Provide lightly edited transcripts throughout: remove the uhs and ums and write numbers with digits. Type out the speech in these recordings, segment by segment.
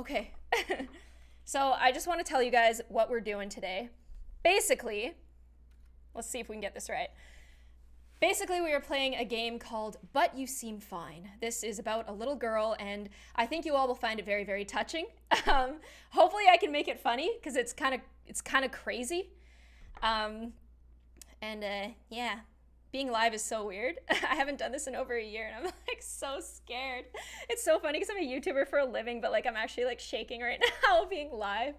Okay. So I just want to tell you guys what we're doing today. Basically, let's see if we can get this right. Basically, we are playing a game called But You Seem Fine. This is about a little girl, and I think you all will find it very, very touching. Hopefully I can make it funny, because it's kind of crazy. Yeah, being live is so weird. I haven't done this in over a year, and I'm like so scared. It's so funny because I'm a YouTuber for a living, but like I'm actually like shaking right now being live.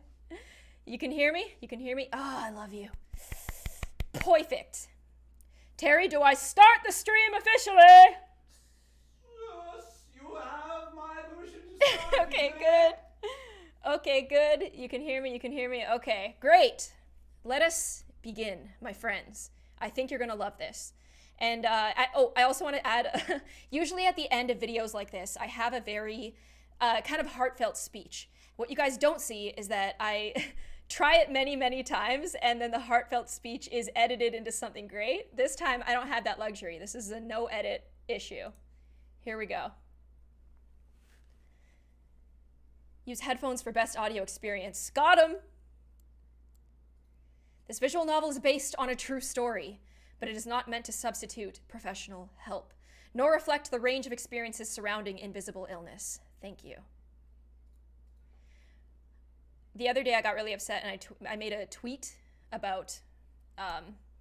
You can hear me? You can hear me? Oh, I love you. Perfect. Terry, do I start the stream officially? Yes, you have my permission to start. Okay, good. Okay, good. You can hear me, you can hear me. Okay, great. Let us begin, my friends. I think you're gonna love this. And I also want to add, usually at the end of videos like this, I have a very kind of heartfelt speech. What you guys don't see is that I try it many, many times, and then the heartfelt speech is edited into something great. This time, I don't have that luxury. This is a no-edit issue. Here we go. Use headphones for best audio experience. Got 'em! This visual novel is based on a true story, but it is not meant to substitute professional help, nor reflect the range of experiences surrounding invisible illness. Thank you. The other day I got really upset and I made a tweet about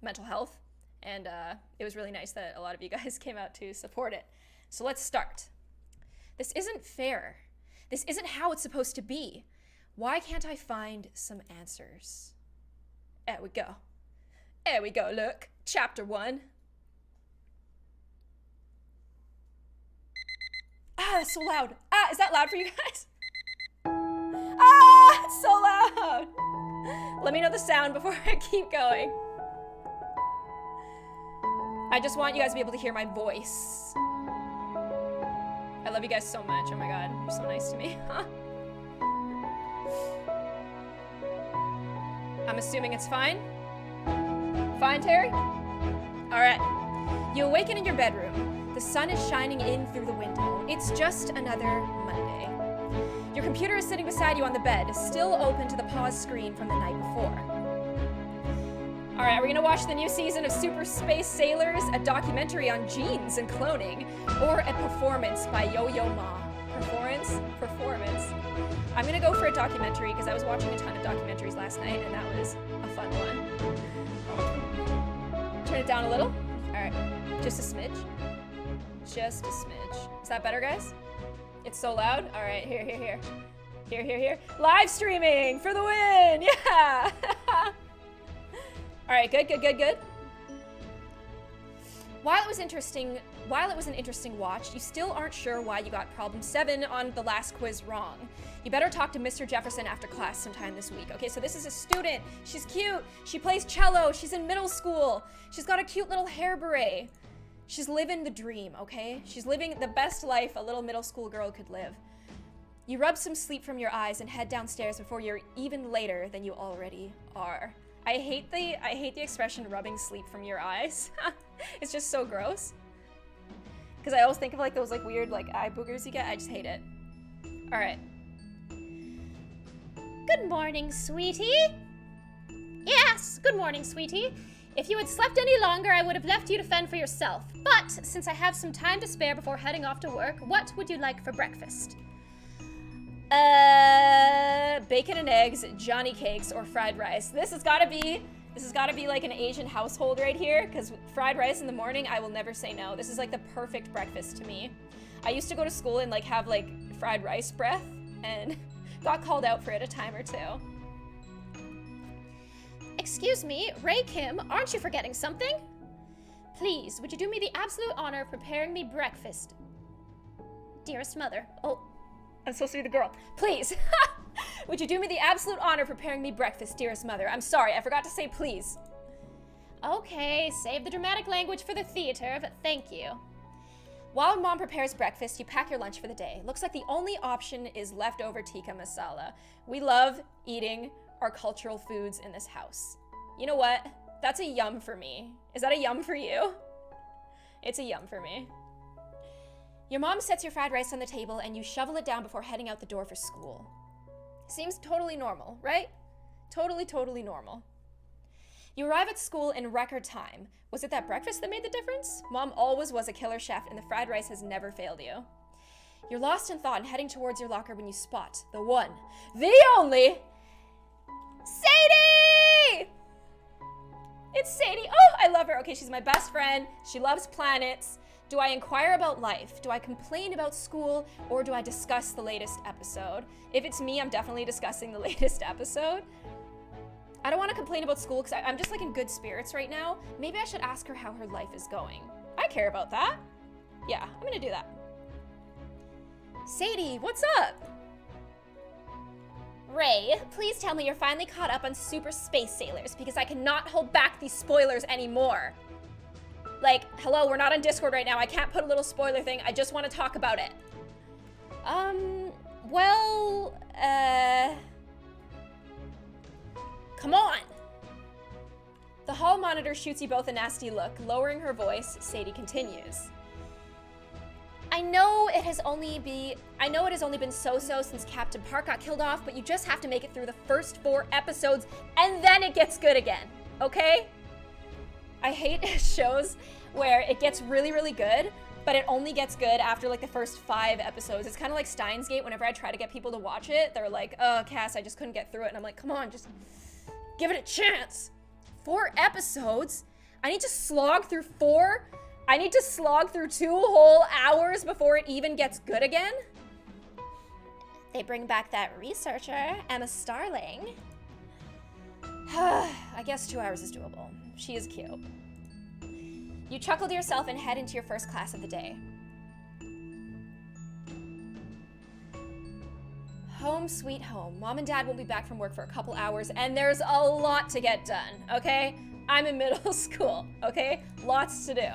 mental health, and it was really nice that a lot of you guys came out to support it. So let's start. This isn't fair. This isn't how it's supposed to be. Why can't I find some answers? There we go. There we go, look. Chapter 1. Ah, that's so loud. Ah, is that loud for you guys? Ah, it's so loud. Let me know the sound before I keep going. I just want you guys to be able to hear my voice. I love you guys so much. Oh my God, you're so nice to me. I'm assuming it's fine. Fine, Terry? All right. You awaken in your bedroom. The sun is shining in through the window. It's just another Monday. Your computer is sitting beside you on the bed, still open to the pause screen from the night before. All right, we're gonna watch the new season of Super Space Sailors, a documentary on genes and cloning, or a performance by Yo-Yo Ma. Performance. I'm gonna go for a documentary because I was watching a ton of documentaries last night and that was a fun one. Turn it down a little. All right, just a smidge. Just a smidge. Is that better, guys? It's so loud. All right, here. Here. Live streaming for the win. Yeah. All right, good. While it was an interesting watch, you still aren't sure why you got problem 7 on the last quiz wrong. You better talk to Mr. Jefferson after class sometime this week. Okay, so this is a student. She's cute. She plays cello. She's in middle school. She's got a cute little hair beret. She's living the dream, okay? She's living the best life a little middle school girl could live. You rub some sleep from your eyes and head downstairs before you're even later than you already are. I hate the expression rubbing sleep from your eyes. It's just so gross. Because I always think of like those like weird like eye boogers you get. I just hate it. All right. Good morning, sweetie. Yes, good morning, sweetie. If you had slept any longer, I would have left you to fend for yourself. But since I have some time to spare before heading off to work, what would you like for breakfast? Bacon and eggs, Johnny cakes, or fried rice. This has gotta be like an Asian household right here, because fried rice in the morning, I will never say no. This is like the perfect breakfast to me. I used to go to school and like have like fried rice breath, and got called out for it a time or two. Excuse me, Ray Kim, aren't you forgetting something? Please, would you do me the absolute honor of preparing me breakfast? Dearest mother. Oh, I'm supposed to be the girl. Please. Would you do me the absolute honor of preparing me breakfast, dearest mother? I'm sorry, I forgot to say please. Okay, save the dramatic language for the theater, but thank you. While Mom prepares breakfast, you pack your lunch for the day. Looks like the only option is leftover tikka masala. We love eating our cultural foods in this house. You know what? That's a yum for me. Is that a yum for you? It's a yum for me. Your mom sets your fried rice on the table and you shovel it down before heading out the door for school. Seems totally normal, right? Totally, totally normal. You arrive at school in record time. Was it that breakfast that made the difference? Mom always was a killer chef, and the fried rice has never failed you. You're lost in thought and heading towards your locker when you spot the one, the only, Sadie! It's Sadie. Oh, I love her. Okay, she's my best friend. She loves planets. Do I inquire about life? Do I complain about school? Or do I discuss the latest episode? If it's me, I'm definitely discussing the latest episode. I don't want to complain about school because I'm just like in good spirits right now. Maybe I should ask her how her life is going. I care about that. Yeah, I'm gonna do that. Sadie, what's up? Ray, please tell me you're finally caught up on Super Space Sailors because I cannot hold back these spoilers anymore. Like, hello, we're not on Discord right now. I can't put a little spoiler thing. I just want to talk about it. Come on. The hall monitor shoots you both a nasty look. Lowering her voice, Sadie continues. I know it has only been so-so since Captain Park got killed off, but you just have to make it through the first 4 episodes, and then it gets good again, okay? I hate shows where it gets really, really good, but it only gets good after like the first 5 episodes. It's kind of like Steins Gate. Whenever I try to get people to watch it, they're like, oh, Cass, I just couldn't get through it. And I'm like, come on, just give it a chance. 4 episodes? I need to slog through 4? I need to slog through 2 whole hours before it even gets good again? They bring back that researcher, Emma Starling. I guess 2 hours is doable. She is cute. You chuckle to yourself and head into your first class of the day. Home sweet home. Mom and Dad won't be back from work for a couple hours, and there's a lot to get done, okay? I'm in middle school, okay? Lots to do.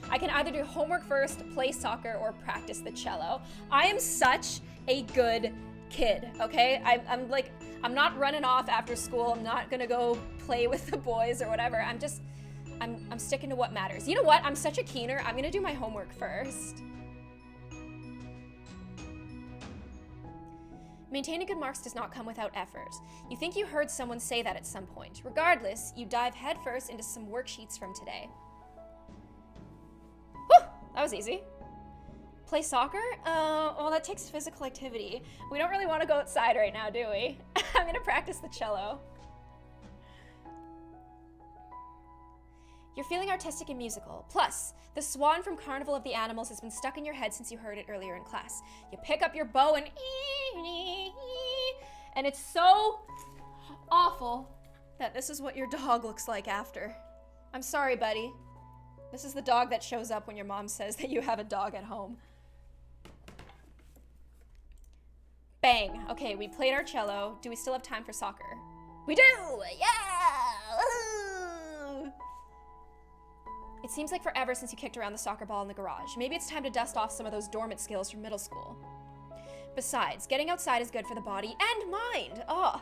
I can either do homework first, play soccer, or practice the cello. I am such a good kid, okay? I'm not running off after school. I'm not gonna go play with the boys or whatever. I'm sticking to what matters. You know what? I'm such a keener. I'm gonna do my homework first. Maintaining good marks does not come without effort. You think you heard someone say that at some point. Regardless, you dive headfirst into some worksheets from today. Whew, that was easy. Play soccer? Well, that takes physical activity. We don't really want to go outside right now, do we? I'm gonna practice the cello. You're feeling artistic and musical. Plus, the swan from Carnival of the Animals has been stuck in your head since you heard it earlier in class. You pick up your bow and it's so awful that this is what your dog looks like after. I'm sorry, buddy. This is the dog that shows up when your mom says that you have a dog at home. Bang. Okay, we played our cello. Do we still have time for soccer? We do! Yeah! Woo! It seems like forever since you kicked around the soccer ball in the garage. Maybe it's time to dust off some of those dormant skills from middle school. Besides, getting outside is good for the body and mind. Oh,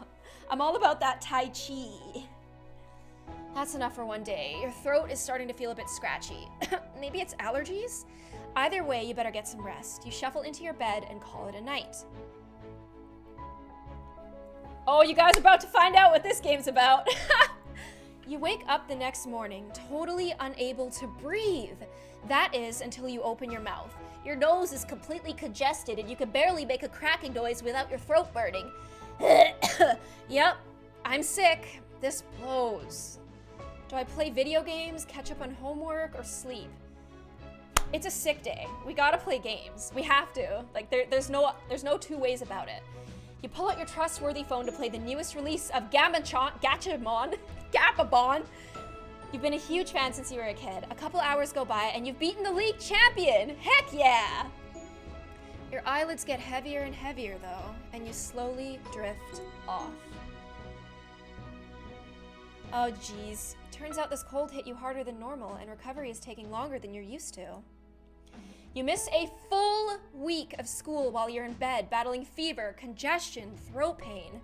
I'm all about that Tai Chi. That's enough for one day. Your throat is starting to feel a bit scratchy. Maybe it's allergies? Either way, you better get some rest. You shuffle into your bed and call it a night. Oh, you guys are about to find out what this game's about. You wake up the next morning, totally unable to breathe. That is, until you open your mouth. Your nose is completely congested and you can barely make a cracking noise without your throat burning. Yep, I'm sick. This blows. Do I play video games, catch up on homework, or sleep? It's a sick day. We gotta play games. We have to. Like, there's no 2 ways about it. You pull out your trustworthy phone to play the newest release of Gachapon. You've been a huge fan since you were a kid. A couple hours go by and you've beaten the league champion. Heck yeah! Your eyelids get heavier and heavier though, and you slowly drift off. Oh geez, turns out this cold hit you harder than normal and recovery is taking longer than you're used to. You miss a full week of school while you're in bed, battling fever, congestion, throat pain.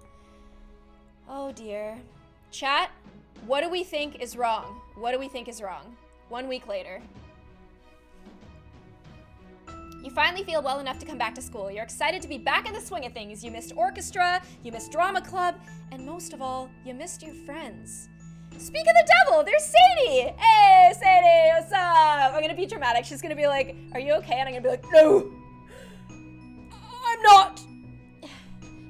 Oh dear. Chat, what do we think is wrong? What do we think is wrong? 1 week later. You finally feel well enough to come back to school. You're excited to be back in the swing of things. You missed orchestra, you missed drama club, and most of all, you missed your friends. Speak of the devil, there's Sadie! Hey, Sadie, what's up? I'm gonna be dramatic. She's gonna be like, are you okay? And I'm gonna be like, no, I'm not.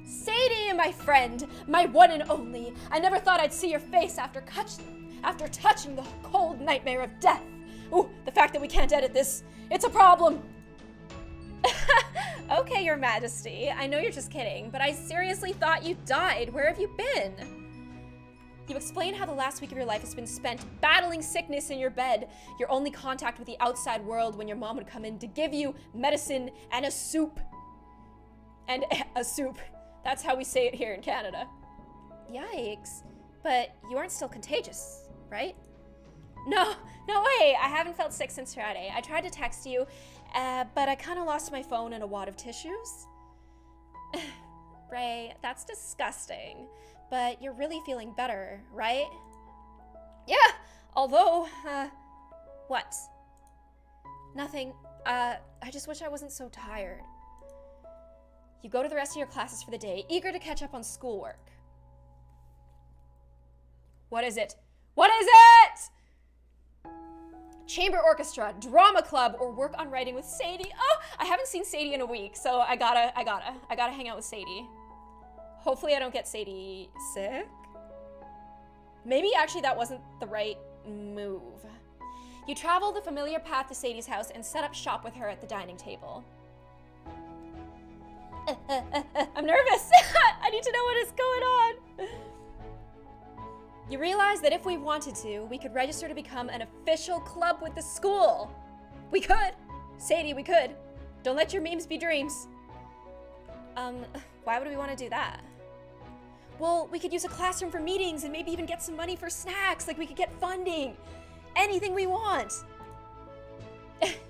Sadie, my friend, my one and only. I never thought I'd see your face after touching the cold nightmare of death. Ooh, the fact that we can't edit this, it's a problem. Okay, Your Majesty, I know you're just kidding, but I seriously thought you died. Where have you been? You explain how the last week of your life has been spent battling sickness in your bed, your only contact with the outside world when your mom would come in to give you medicine and a soup. And a soup. That's how we say it here in Canada. Yikes. But you aren't still contagious, right? No way. I haven't felt sick since Friday. I tried to text you, but I kind of lost my phone in a wad of tissues. Ray, that's disgusting. But you're really feeling better, right? Yeah, although, what? Nothing. I just wish I wasn't so tired. You go to the rest of your classes for the day, eager to catch up on schoolwork. What is it? What is it? Chamber orchestra, drama club, or work on writing with Sadie. Oh, I haven't seen Sadie in a week, so I gotta hang out with Sadie. Hopefully I don't get Sadie sick. Maybe actually that wasn't the right move. You travel the familiar path to Sadie's house and set up shop with her at the dining table. I'm nervous. I need to know what is going on. You realize that if we wanted to, we could register to become an official club with the school. We could. Sadie, we could. Don't let your memes be dreams. Why would we want to do that? Well, we could use a classroom for meetings and maybe even get some money for snacks. Like, we could get funding. Anything we want.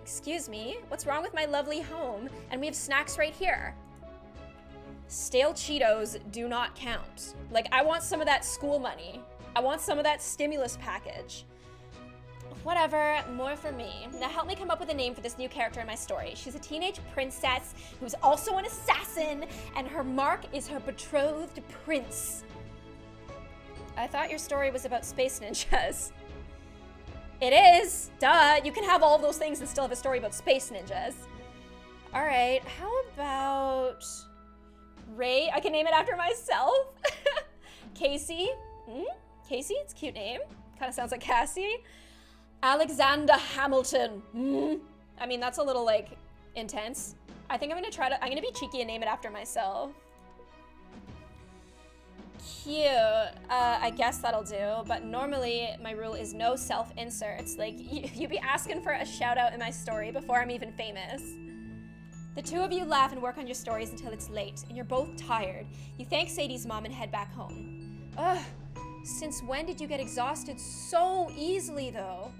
Excuse me, what's wrong with my lovely home? And we have snacks right here. Stale Cheetos do not count. Like, I want some of that school money. I want some of that stimulus package. Whatever, more for me. Now help me come up with a name for this new character in my story. She's a teenage princess who's also an assassin, and her mark is her betrothed prince. I thought your story was about space ninjas. It is, duh. You can have all of those things and still have a story about space ninjas. All right, how about Ray? I can name it after myself. Kassie. Kassie, it's a cute name. Kind of sounds like Kassie. Alexander Hamilton. I mean, that's a little, like, intense. I think I'm gonna be cheeky and name it after myself. Cute. I guess that'll do, but normally my rule is no self-inserts. Like, you'd be asking for a shout out in my story before I'm even famous. The two of you laugh and work on your stories until it's late, and you're both tired. You thank Sadie's mom and head back home. Ugh, since when did you get exhausted so easily, though?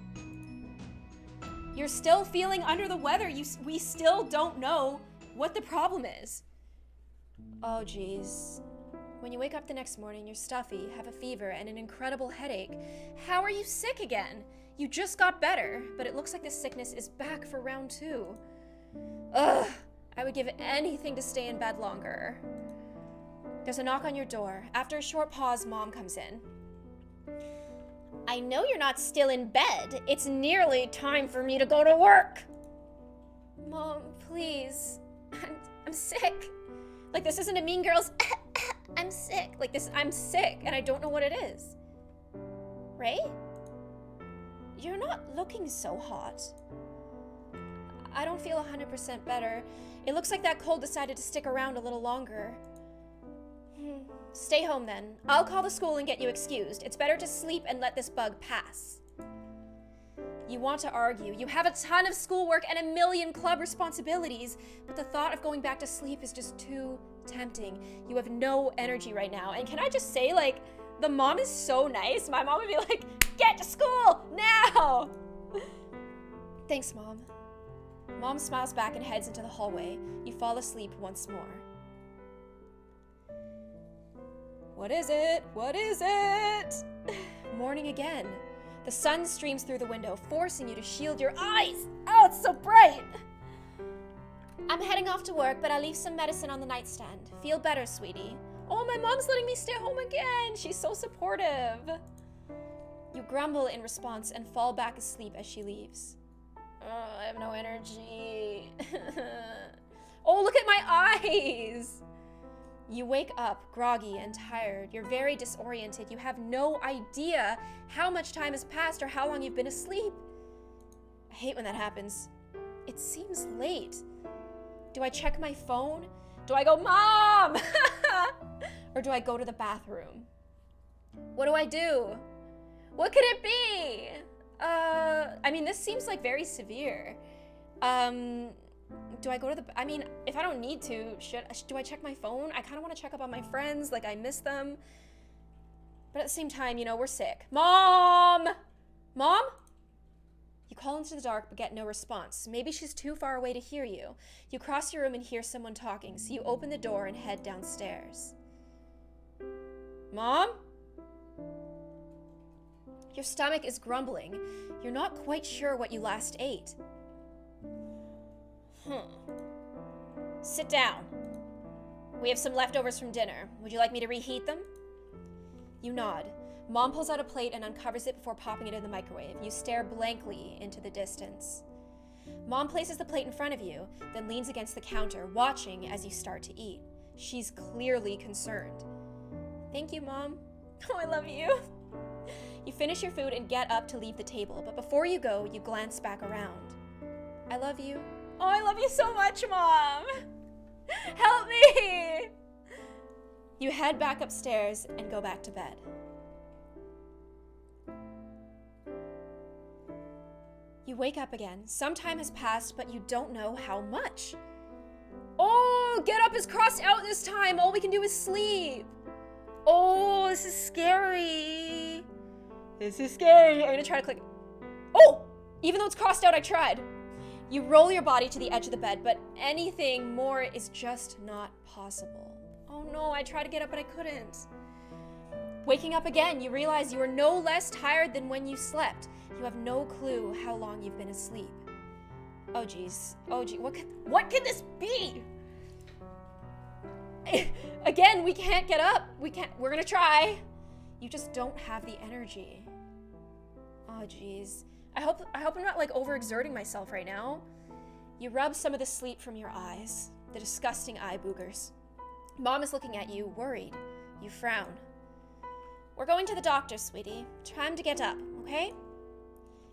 You're still feeling under the weather. We still don't know what the problem is. Oh, geez. When you wake up the next morning, you're stuffy, have a fever, and an incredible headache. How are you sick again? You just got better, but it looks like this sickness is back for round 2. Ugh, I would give anything to stay in bed longer. There's a knock on your door. After a short pause, Mom comes in. I know you're not still in bed. It's nearly time for me to go to work. Mom, please. I'm sick. Like, this isn't a Mean Girls, I'm sick. Like, this, I'm sick, and I don't know what it is. Ray? You're not looking so hot. I don't feel 100% better. It looks like that cold decided to stick around a little longer. Stay home then. I'll call the school and get you excused. It's better to sleep and let this bug pass. You want to argue. You have a ton of schoolwork and a million club responsibilities, but the thought of going back to sleep is just too tempting. You have no energy right now. And can I just say, like, the mom is so nice. My mom would be like, get to school now. Thanks, Mom. Mom smiles back and heads into the hallway. You fall asleep once more. What is it? What is it? Morning again. The sun streams through the window, forcing you to shield your eyes. Oh, it's so bright. I'm heading off to work, but I'll leave some medicine on the nightstand. Feel better, sweetie. Oh, my mom's letting me stay home again. She's so supportive. You grumble in response and fall back asleep as she leaves. Oh, I have no energy. Oh, look at my eyes. You wake up groggy and tired. You're very disoriented. You have no idea how much time has passed or how long you've been asleep. I hate when that happens. It seems late. Do I check my phone? Do I go, Mom? Or do I go to the bathroom? What do I do? What could it be? I mean, this seems like very severe. Do I go to the, I mean, if I don't need to, do I check my phone? I kind of want to check up on my friends, like I miss them. But at the same time, you know, we're sick. Mom! Mom? You call into the dark but get no response. Maybe she's too far away to hear you. You cross your room and hear someone talking, so you open the door and head downstairs. Mom? Your stomach is grumbling. You're not quite sure what you last ate. Sit down. We have some leftovers from dinner. Would you like me to reheat them? You nod. Mom pulls out a plate and uncovers it before popping it in the microwave. You stare blankly into the distance. Mom places the plate in front of you, then leans against the counter, watching as you start to eat. She's clearly concerned. Thank you, Mom. Oh, I love you. You finish your food and get up to leave the table, but before you go, you glance back around. I love you. Oh, I love you so much, Mom. Help me. You head back upstairs and go back to bed. You wake up again. Some time has passed, but you don't know how much. Oh, get up is crossed out this time. All we can do is sleep. Oh, this is scary. This is scary. I'm gonna try to click. Oh, even though it's crossed out, I tried. You roll your body to the edge of the bed, but anything more is just not possible. Oh no, I tried to get up, but I couldn't. Waking up again, you realize you are no less tired than when you slept. You have no clue how long you've been asleep. Oh geez, what could this be? Again, we can't get up. We're gonna try. You just don't have the energy. Oh geez. I hope I'm not like overexerting myself right now. You rub some of the sleep from your eyes, the disgusting eye boogers. Mom is looking at you, worried. You frown. We're going to the doctor, sweetie. Time to get up, okay?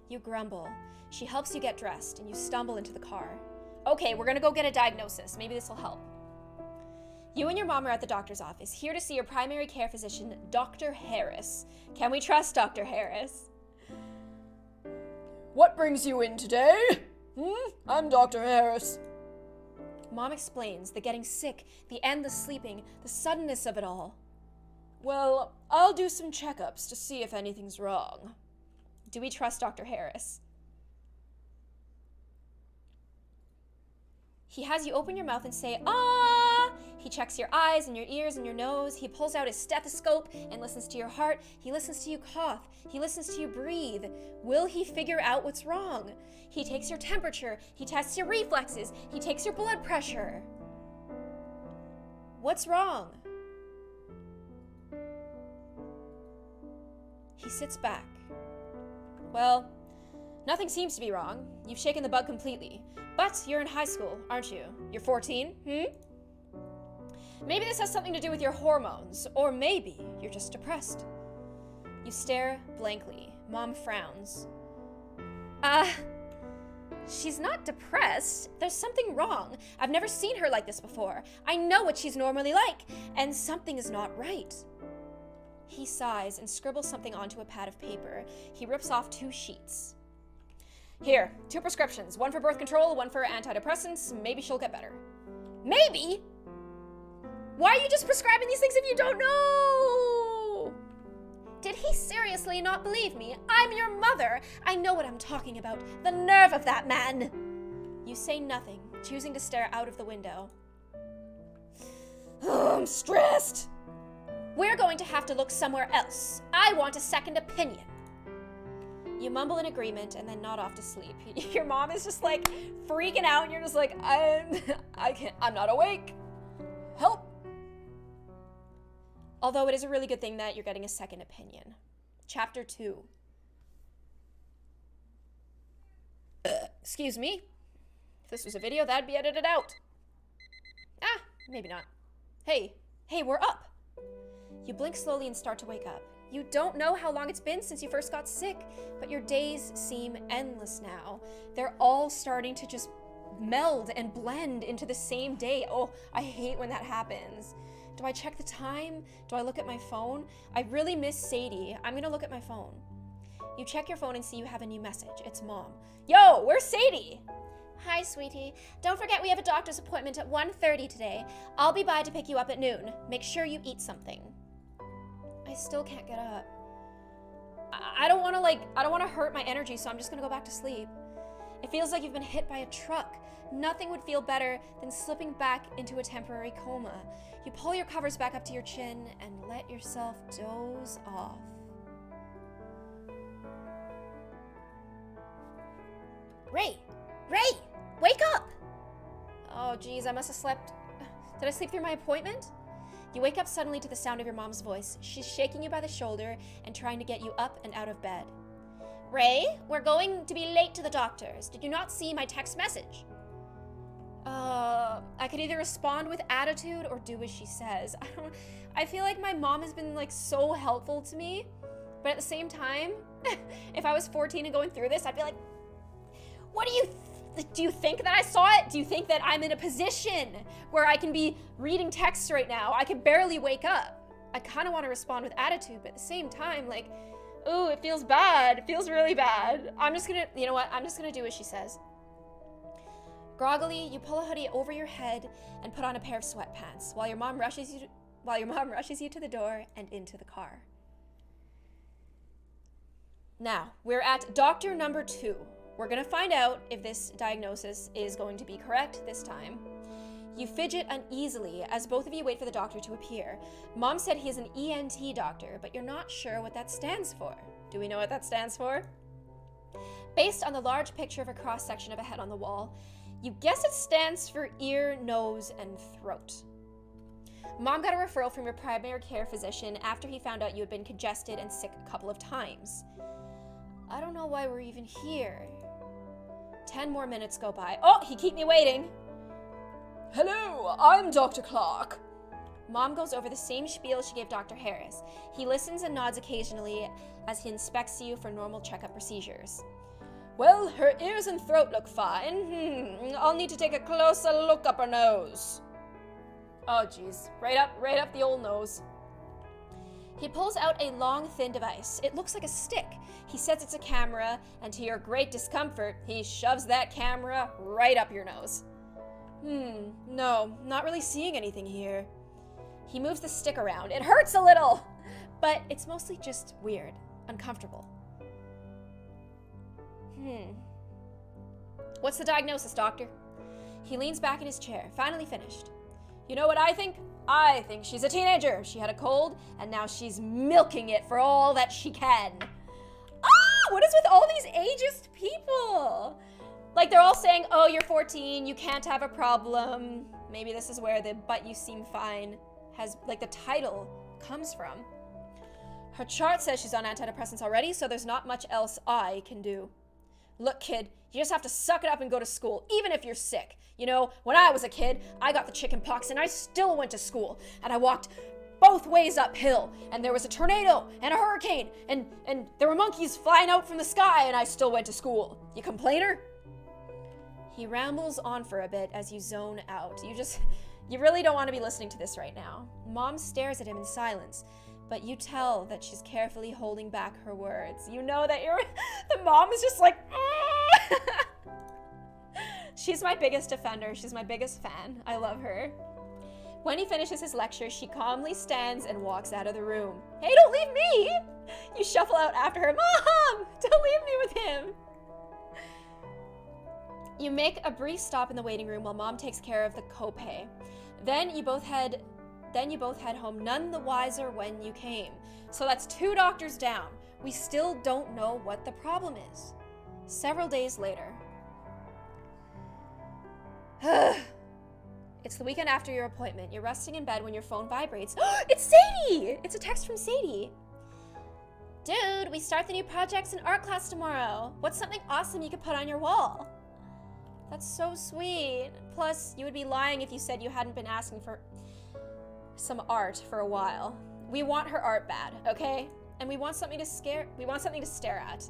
You grumble. She helps you get dressed, and you stumble into the car. Okay, we're gonna go get a diagnosis. Maybe this will help. You and your mom are at the doctor's office, here to see your primary care physician, Dr. Harris. Can we trust Dr. Harris? What brings you in today? I'm Dr. Harris. Mom explains the getting sick, the endless sleeping, the suddenness of it all. Well, I'll do some checkups to see if anything's wrong. Do we trust Dr. Harris? He has you open your mouth and say, ah! He checks your eyes and your ears and your nose. He pulls out his stethoscope and listens to your heart. He listens to you cough. He listens to you breathe. Will he figure out what's wrong? He takes your temperature. He tests your reflexes. He takes your blood pressure. What's wrong? He sits back. Well, nothing seems to be wrong. You've shaken the bug completely. But you're in high school, aren't you? You're 14, Maybe this has something to do with your hormones, or maybe you're just depressed. You stare blankly. Mom frowns. She's not depressed. There's something wrong. I've never seen her like this before. I know what she's normally like, and something is not right. He sighs and scribbles something onto a pad of paper. He rips off 2 sheets. Here, 2 prescriptions. One for birth control, one for antidepressants. Maybe she'll get better. Maybe? Why are you just prescribing these things if you don't know? Did he seriously not believe me? I'm your mother. I know what I'm talking about. The nerve of that man. You say nothing, choosing to stare out of the window. Oh, I'm stressed. We're going to have to look somewhere else. I want a second opinion. You mumble in agreement and then nod off to sleep. Your mom is just like freaking out and you're just like, I'm not awake. Help. Although it is a really good thing that you're getting a second opinion. Chapter 2. Excuse me. If this was a video, that'd be edited out. Ah, maybe not. Hey, we're up. You blink slowly and start to wake up. You don't know how long it's been since you first got sick, but your days seem endless now. They're all starting to just meld and blend into the same day. Oh, I hate when that happens. Do I check the time? Do I look at my phone? I really miss Sadie. I'm gonna look at my phone. You check your phone and see you have a new message. It's Mom. Yo, where's Sadie? Hi, sweetie. Don't forget we have a doctor's appointment at 1:30 today. I'll be by to pick you up at noon. Make sure you eat something. I still can't get up. I don't want to hurt my energy, so I'm just going to go back to sleep. It feels like you've been hit by a truck. Nothing would feel better than slipping back into a temporary coma. You pull your covers back up to your chin and let yourself doze off. Ray, wake up! Oh, geez, I must have slept. Did I sleep through my appointment? You wake up suddenly to the sound of your mom's voice. She's shaking you by the shoulder and trying to get you up and out of bed. Ray, we're going to be late to the doctor's. Did you not see my text message? I could either respond with attitude or do as she says. I feel like my mom has been like so helpful to me, but at the same time, if I was 14 and going through this, I'd be like, what do you think that I saw it? Do you think that I'm in a position where I can be reading texts right now? I could barely wake up. I kind of want to respond with attitude, but at the same time, like, ooh, it feels bad. It feels really bad. You know what? I'm just gonna do as she says. Groggily, you pull a hoodie over your head and put on a pair of sweatpants while your mom rushes you to the door and into the car. Now, we're at doctor number 2. We're gonna find out if this diagnosis is going to be correct this time. You fidget uneasily as both of you wait for the doctor to appear. Mom said he is an ENT doctor, but you're not sure what that stands for. Do we know what that stands for? Based on the large picture of a cross-section of a head on the wall, you guess it stands for ear, nose, and throat. Mom got a referral from your primary care physician after he found out you had been congested and sick a couple of times. I don't know why we're even here. 10 more minutes go by. Oh, he keep me waiting. Hello, I'm Dr. Clark. Mom goes over the same spiel she gave Dr. Harris. He listens and nods occasionally as he inspects you for normal checkup procedures. Well, her ears and throat look fine. I'll need to take a closer look up her nose. Oh, geez. Right up the old nose. He pulls out a long, thin device. It looks like a stick. He says it's a camera, and to your great discomfort, he shoves that camera right up your nose. No, not really seeing anything here. He moves the stick around. It hurts a little, but it's mostly just weird, uncomfortable. What's the diagnosis, doctor? He leans back in his chair, finally finished. You know what I think? I think she's a teenager. She had a cold, and now she's milking it for all that she can. What is with all these ageist people? Like, they're all saying, oh, you're 14, you can't have a problem. Maybe this is where the "but you seem fine" has, like, the title comes from. Her chart says she's on antidepressants already, so there's not much else I can do. Look, kid, you just have to suck it up and go to school, even if you're sick. You know, when I was a kid, I got the chicken pox and I still went to school. And I walked both ways uphill, and there was a tornado and a hurricane, and there were monkeys flying out from the sky, and I still went to school. You complainer? He rambles on for a bit as you zone out. You really don't want to be listening to this right now. Mom stares at him in silence, but you tell that she's carefully holding back her words. You know that the mom is just like, She's my biggest defender. She's my biggest fan. I love her. When he finishes his lecture, she calmly stands and walks out of the room. Hey, don't leave me! You shuffle out after her. Mom, don't leave me with him. You make a brief stop in the waiting room while Mom takes care of the copay. Then you both head Then you both head home, none the wiser when you came. So that's 2 doctors down. We still don't know what the problem is. Several days later. It's the weekend after your appointment. You're resting in bed when your phone vibrates. It's Sadie! It's a text from Sadie. Dude, we start the new projects in art class tomorrow. What's something awesome you could put on your wall? That's so sweet. Plus, you would be lying if you said you hadn't been asking for some art for a while. We want her art bad, okay? And we want something to stare at.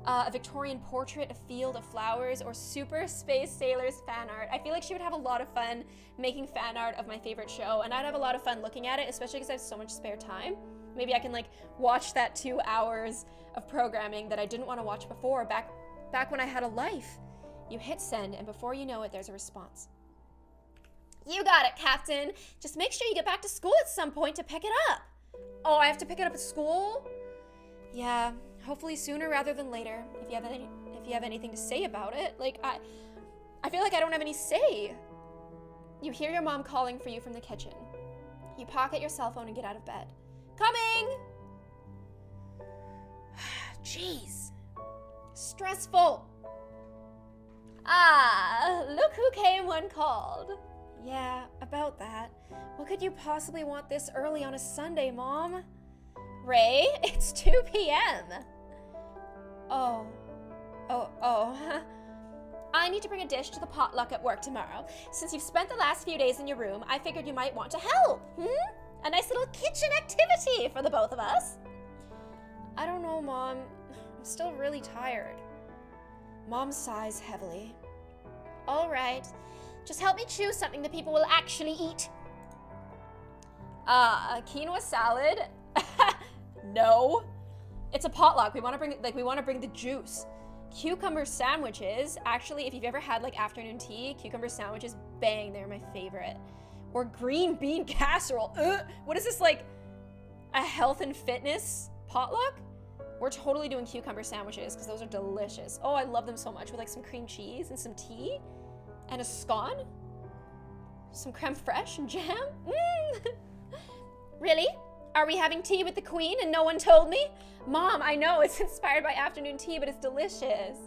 A Victorian portrait, a field of flowers, or Super Space Sailors fan art. I feel like she would have a lot of fun making fan art of my favorite show, and I'd have a lot of fun looking at it, especially because I have so much spare time. Maybe I can like watch that 2 hours of programming that I didn't want to watch before, back when I had a life. You hit send, and before you know it, there's a response. You got it, Captain. Just make sure you get back to school at some point to pick it up. Oh, I have to pick it up at school? Yeah, hopefully sooner rather than later, if you have anything to say about it. Like, I feel like I don't have any say. You hear your mom calling for you from the kitchen. You pocket your cell phone and get out of bed. Coming! Jeez. Stressful. Ah, look who came when called. Yeah, about that. What could you possibly want this early on a Sunday, Mom? Ray, it's 2 p.m. Oh. I need to bring a dish to the potluck at work tomorrow. Since you've spent the last few days in your room, I figured you might want to help. A nice little kitchen activity for the both of us. I don't know, Mom. I'm still really tired. Mom sighs heavily. All right. Just help me choose something that people will actually eat. Quinoa salad? No. It's a potluck. We want to bring the juice. Cucumber sandwiches. Actually, if you've ever had like afternoon tea, cucumber sandwiches, bang, they're my favorite. Or green bean casserole. What is this, like a health and fitness potluck? We're totally doing cucumber sandwiches because those are delicious. Oh, I love them so much with like some cream cheese and some tea and a scone. Some creme fraiche and jam. Really? Are we having tea with the queen and no one told me? Mom, I know it's inspired by afternoon tea, but it's delicious.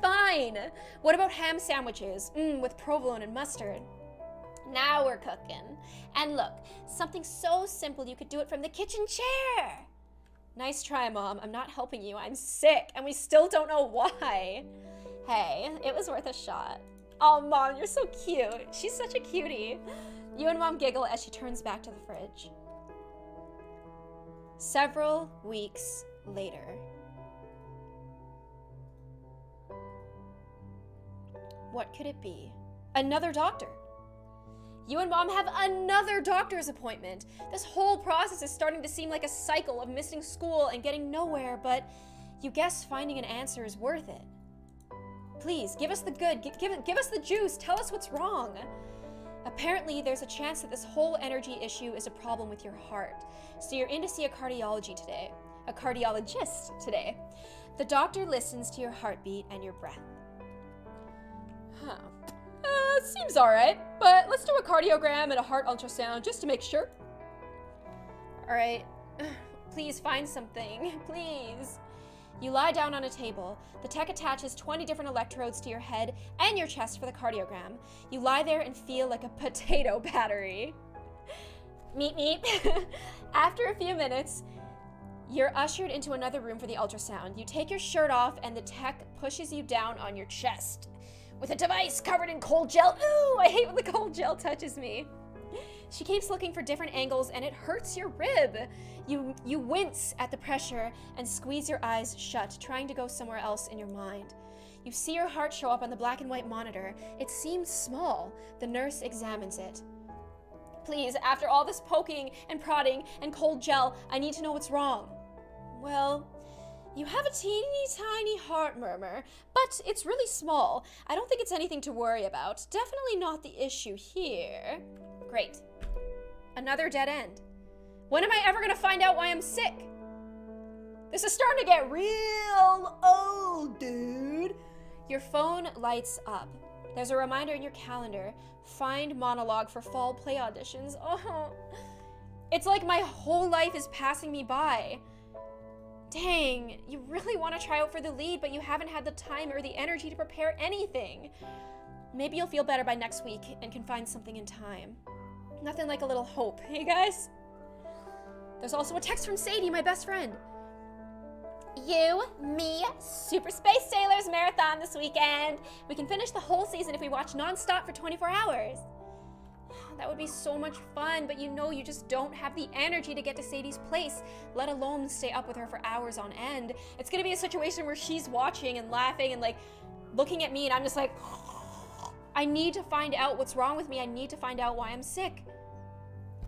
Fine. What about ham sandwiches? With provolone and mustard. Now we're cooking. And look, something so simple you could do it from the kitchen chair. Nice try, Mom. I'm not helping you. I'm sick, and we still don't know why. Hey, it was worth a shot. Oh, Mom, you're so cute. She's such a cutie. You and Mom giggle as she turns back to the fridge. Several weeks later. What could it be? Another doctor. You and Mom have another doctor's appointment. This whole process is starting to seem like a cycle of missing school and getting nowhere, but you guess finding an answer is worth it. Please, give us the good, give us the juice, tell us what's wrong. Apparently, there's a chance that this whole energy issue is a problem with your heart. So you're in to see a cardiologist today. The doctor listens to your heartbeat and your breath. Seems alright, but let's do a cardiogram and a heart ultrasound just to make sure. Alright, please find something, please. You lie down on a table. The tech attaches 20 different electrodes to your head and your chest for the cardiogram. You lie there and feel like a potato battery. Meep meep. After a few minutes, you're ushered into another room for the ultrasound. You take your shirt off and the tech pushes you down on your chest with a device covered in cold gel. Ooh, I hate when the cold gel touches me. She keeps looking for different angles and it hurts your rib. You wince at the pressure and squeeze your eyes shut, trying to go somewhere else in your mind. You see your heart show up on the black and white monitor. It seems small. The nurse examines it. Please, after all this poking and prodding and cold gel, I need to know what's wrong. Well, you have a teeny tiny heart murmur, but it's really small. I don't think it's anything to worry about. Definitely not the issue here. Great. Another dead end. When am I ever gonna find out why I'm sick? This is starting to get real old, dude. Your phone lights up. There's a reminder in your calendar. Find monologue for fall play auditions. Oh, it's like my whole life is passing me by. Dang, you really want to try out for the lead, but you haven't had the time or the energy to prepare anything. Maybe you'll feel better by next week and can find something in time. Nothing like a little hope, hey guys? There's also a text from Sadie, my best friend. You, me, Super Space Sailors Marathon this weekend. We can finish the whole season if we watch nonstop for 24 hours. That would be so much fun, but you know you just don't have the energy to get to Sadie's place, let alone stay up with her for hours on end. It's gonna be a situation where she's watching and laughing and like looking at me and I'm just like, I need to find out what's wrong with me. I need to find out why I'm sick.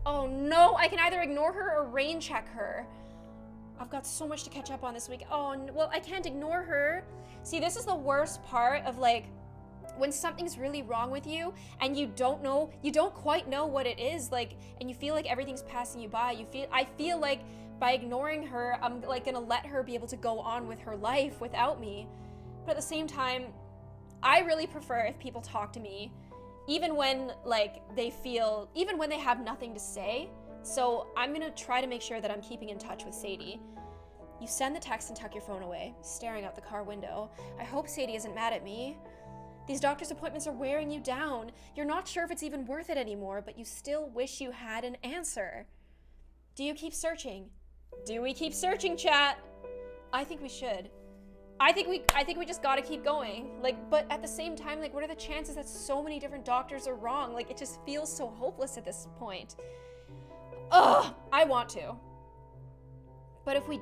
Oh no, I can either ignore her or rain check her. I've got so much to catch up on this week. Oh, well, I can't ignore her. See, this is the worst part of like, when something's really wrong with you and you don't quite know what it is, like, and you feel like everything's passing you by. I feel like by ignoring her, I'm like gonna let her be able to go on with her life without me. But at the same time, I really prefer if people talk to me, even when they have nothing to say. So I'm gonna try to make sure that I'm keeping in touch with Sadie. You send the text and tuck your phone away, staring out the car window. I hope Sadie isn't mad at me. These doctor's appointments are wearing you down. You're not sure if it's even worth it anymore, but you still wish you had an answer. Do you keep searching? Do we keep searching, chat? I think we should. I think we just gotta keep going. Like, but at the same time, like, what are the chances that so many different doctors are wrong? Like, it just feels so hopeless at this point. Ugh, I want to. But if we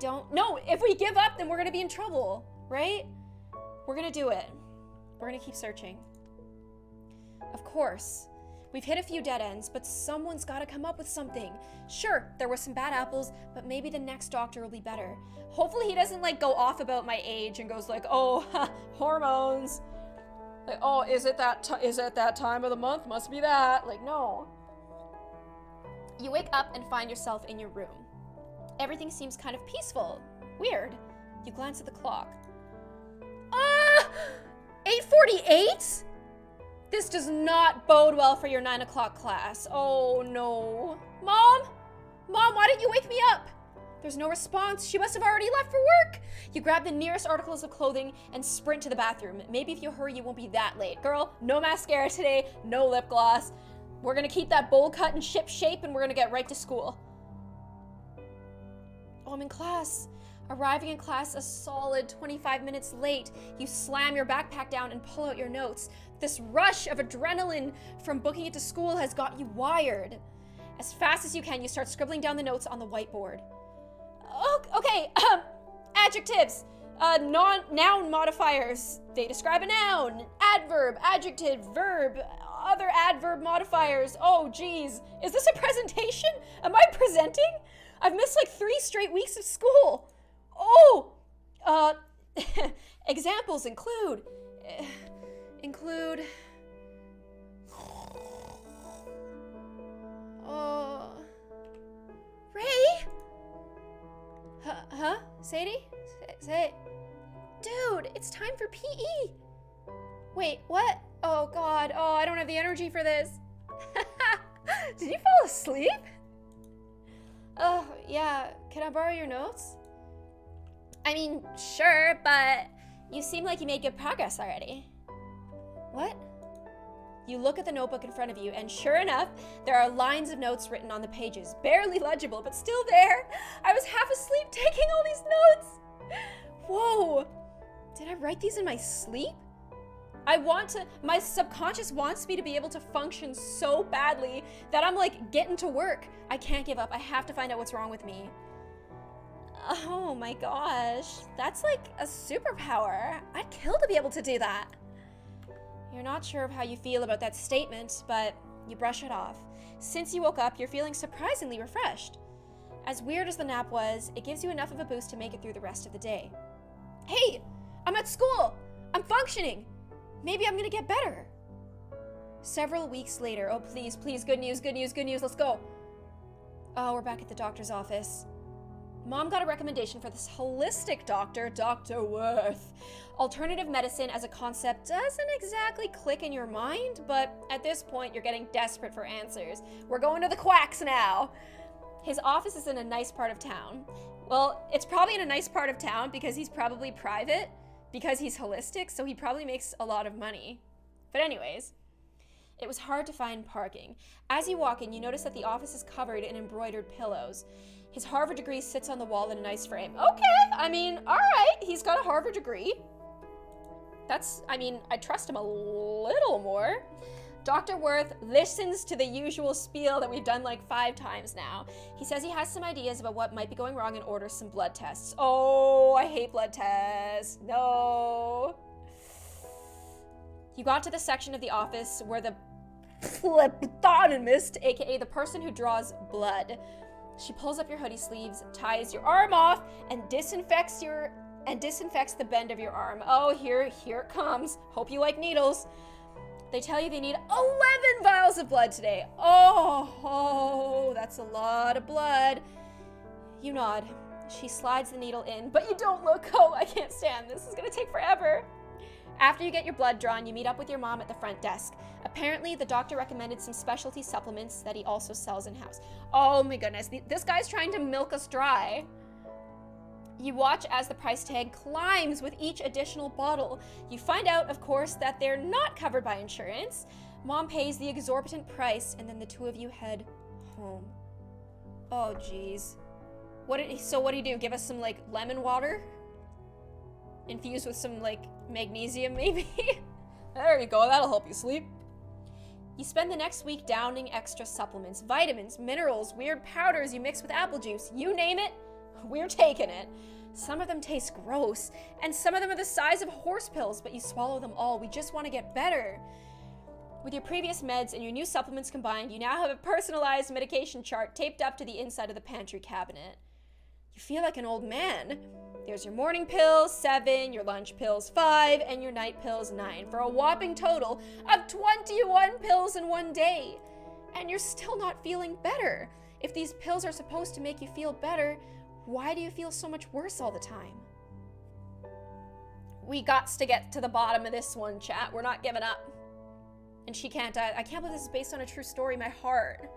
give up, then we're gonna be in trouble, right? We're gonna do it. We're gonna keep searching. Of course, we've hit a few dead ends, but someone's gotta come up with something. Sure, there were some bad apples, but maybe the next doctor will be better. Hopefully he doesn't like go off about my age and goes like, oh, hormones. Like, oh, is it that time of the month? Must be that. Like, no. You wake up and find yourself in your room. Everything seems kind of peaceful. Weird. You glance at the clock. 8:48? This does not bode well for your 9 o'clock class. Oh no. Mom, why didn't you wake me up? There's no response. She must have already left for work. You grab the nearest articles of clothing and sprint to the bathroom. Maybe if you hurry, you won't be that late. Girl, no mascara today, no lip gloss. We're gonna keep that bowl cut and ship shape and we're gonna get right to school. Oh, I'm in class. Arriving in class a solid 25 minutes late, you slam your backpack down and pull out your notes. This rush of adrenaline from booking it to school has got you wired. As fast as you can, you start scribbling down the notes on the whiteboard. Oh, okay, adjectives, noun modifiers. They describe a noun, adverb, adjective, verb, other adverb modifiers. Oh, geez, is this a presentation? Am I presenting? I've missed like 3 straight weeks of school. Oh, examples include, Ray? Huh? Sadie? Say, dude, it's time for PE. Wait, what? Oh God, oh, I don't have the energy for this. Did you fall asleep? Oh, yeah, can I borrow your notes? I mean, sure, but you seem like you made good progress already. What? You look at the notebook in front of you, and sure enough, there are lines of notes written on the pages. Barely legible, but still there. I was half asleep taking all these notes. Whoa, did I write these in my sleep? My subconscious wants me to be able to function so badly that I'm like getting to work. I can't give up. I have to find out what's wrong with me. Oh my gosh, that's like a superpower. I'd kill to be able to do that. You're not sure of how you feel about that statement, but you brush it off. Since you woke up, you're feeling surprisingly refreshed. As weird as the nap was, it gives you enough of a boost to make it through the rest of the day. Hey, I'm at school. I'm functioning. Maybe I'm gonna get better. Several weeks later, oh please, good news, let's go. Oh, we're back at the doctor's office. Mom got a recommendation for this holistic doctor, Dr. Worth. Alternative medicine as a concept doesn't exactly click in your mind, but at this point, you're getting desperate for answers. We're going to the quacks now. His office is in a nice part of town. Well, it's probably in a nice part of town because he's probably private, because he's holistic, so he probably makes a lot of money. But anyways, it was hard to find parking. As you walk in, you notice that the office is covered in embroidered pillows. His Harvard degree sits on the wall in a nice frame. Okay, I mean, all right, he's got a Harvard degree. I trust him a little more. Dr. Worth listens to the usual spiel that we've done like 5 times now. He says he has some ideas about what might be going wrong and orders some blood tests. Oh, I hate blood tests. No. You got to the section of the office where the phlebotomist, aka the person who draws blood. She pulls up your hoodie sleeves, ties your arm off, and disinfects the bend of your arm. Oh, here it comes. Hope you like needles. They tell you they need 11 vials of blood today. Oh, that's a lot of blood. You nod. She slides the needle in, but you don't look. Oh, I can't stand this. This is gonna take forever. After you get your blood drawn, you meet up with your mom at the front desk. Apparently, the doctor recommended some specialty supplements that he also sells in-house. Oh my goodness, this guy's trying to milk us dry. You watch as the price tag climbs with each additional bottle. You find out, of course, that they're not covered by insurance. Mom pays the exorbitant price, and then the two of you head home. Oh, geez. So what do you do? Give us some, like, lemon water? Infused with some, like, magnesium, maybe? There you go, that'll help you sleep. You spend the next week downing extra supplements, vitamins, minerals, weird powders you mix with apple juice. You name it, we're taking it. Some of them taste gross, and some of them are the size of horse pills, but you swallow them all. We just want to get better. With your previous meds and your new supplements combined, you now have a personalized medication chart taped up to the inside of the pantry cabinet. You feel like an old man. There's your morning pills, 7, your lunch pills, 5, and your night pills, 9, for a whopping total of 21 pills in one day. And you're still not feeling better. If these pills are supposed to make you feel better, why do you feel so much worse all the time? We gots to get to the bottom of this one, chat. We're not giving up. And she can't die. I can't believe this is based on a true story. My heart.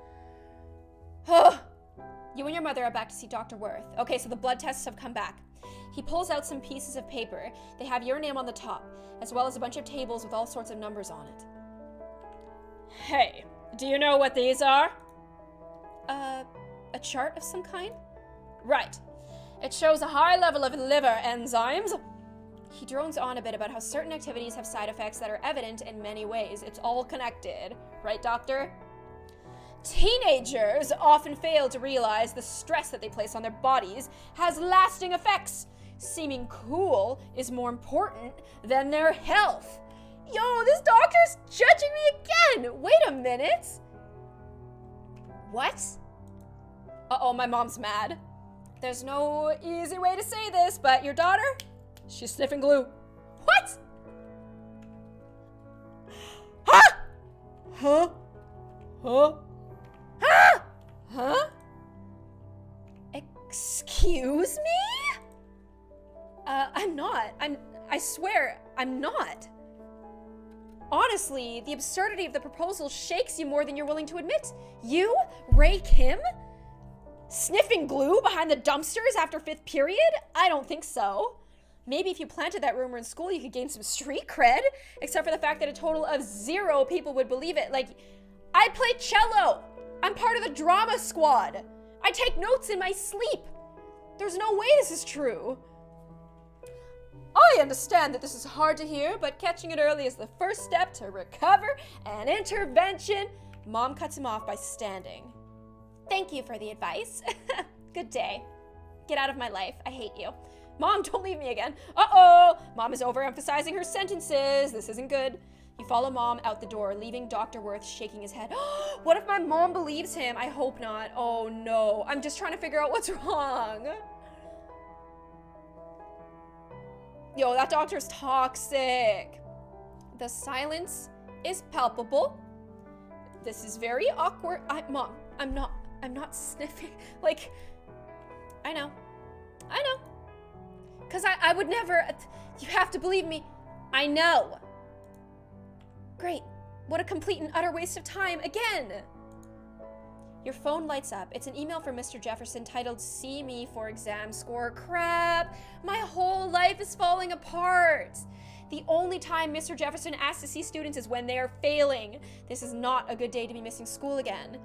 You and your mother are back to see Dr. Worth. Okay, so the blood tests have come back. He pulls out some pieces of paper. They have your name on the top, as well as a bunch of tables with all sorts of numbers on it. Hey, do you know what these are? A chart of some kind? Right. It shows a high level of liver enzymes. He drones on a bit about how certain activities have side effects that are evident in many ways. It's all connected. Right, doctor? Teenagers often fail to realize the stress that they place on their bodies has lasting effects. Seeming cool is more important than their health. Yo, this doctor's judging me again. Wait a minute. What? Uh-oh, my mom's mad. There's no easy way to say this, but your daughter, she's sniffing glue. What? Huh? Huh? Huh? Huh? Huh? Excuse me? I'm not. I swear, I'm not. Honestly, the absurdity of the proposal shakes you more than you're willing to admit. You, Ray Kim? Sniffing glue behind the dumpsters after 5th period? I don't think so. Maybe if you planted that rumor in school, you could gain some street cred, except for the fact that a total of 0 people would believe it. Like, I play cello. I'm part of the drama squad. I take notes in my sleep. There's no way this is true. I understand that this is hard to hear, but catching it early is the first step to recover and intervention. Mom cuts him off by standing. Thank you for the advice. Good day. Get out of my life. I hate you. Mom, don't leave me again. Uh-oh. Mom is overemphasizing her sentences. This isn't good. You follow Mom out the door, leaving Dr. Worth shaking his head. What if my mom believes him? I hope not. Oh no. I'm just trying to figure out what's wrong. Yo, that doctor's toxic. The silence is palpable. This is very awkward. Mom, I'm not sniffing. Like, I know. I know. Because I would never... You have to believe me. I know. Great. What a complete and utter waste of time. Again. Your phone lights up. It's an email from Mr. Jefferson titled, "See me for exam score." Crap. My whole life is falling apart. The only time Mr. Jefferson asks to see students is when they are failing. This is not a good day to be missing school again.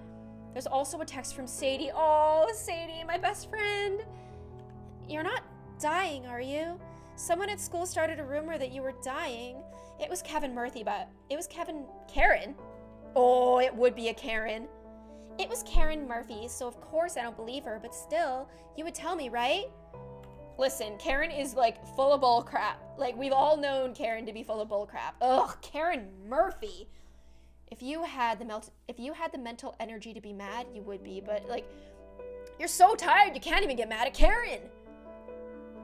There's also a text from Sadie. Oh, Sadie, my best friend. You're not dying, are you? Someone at school started a rumor that you were dying. It was Kevin Murphy, but it was Karen? Oh, it would be a Karen. It was Karen Murphy, so of course I don't believe her, but still, you would tell me, right? Listen, Karen is like full of bull crap. Like, we've all known Karen to be full of bull crap. Ugh, Karen Murphy. If you had the mental energy to be mad, you would be, but like, you're so tired you can't even get mad at Karen.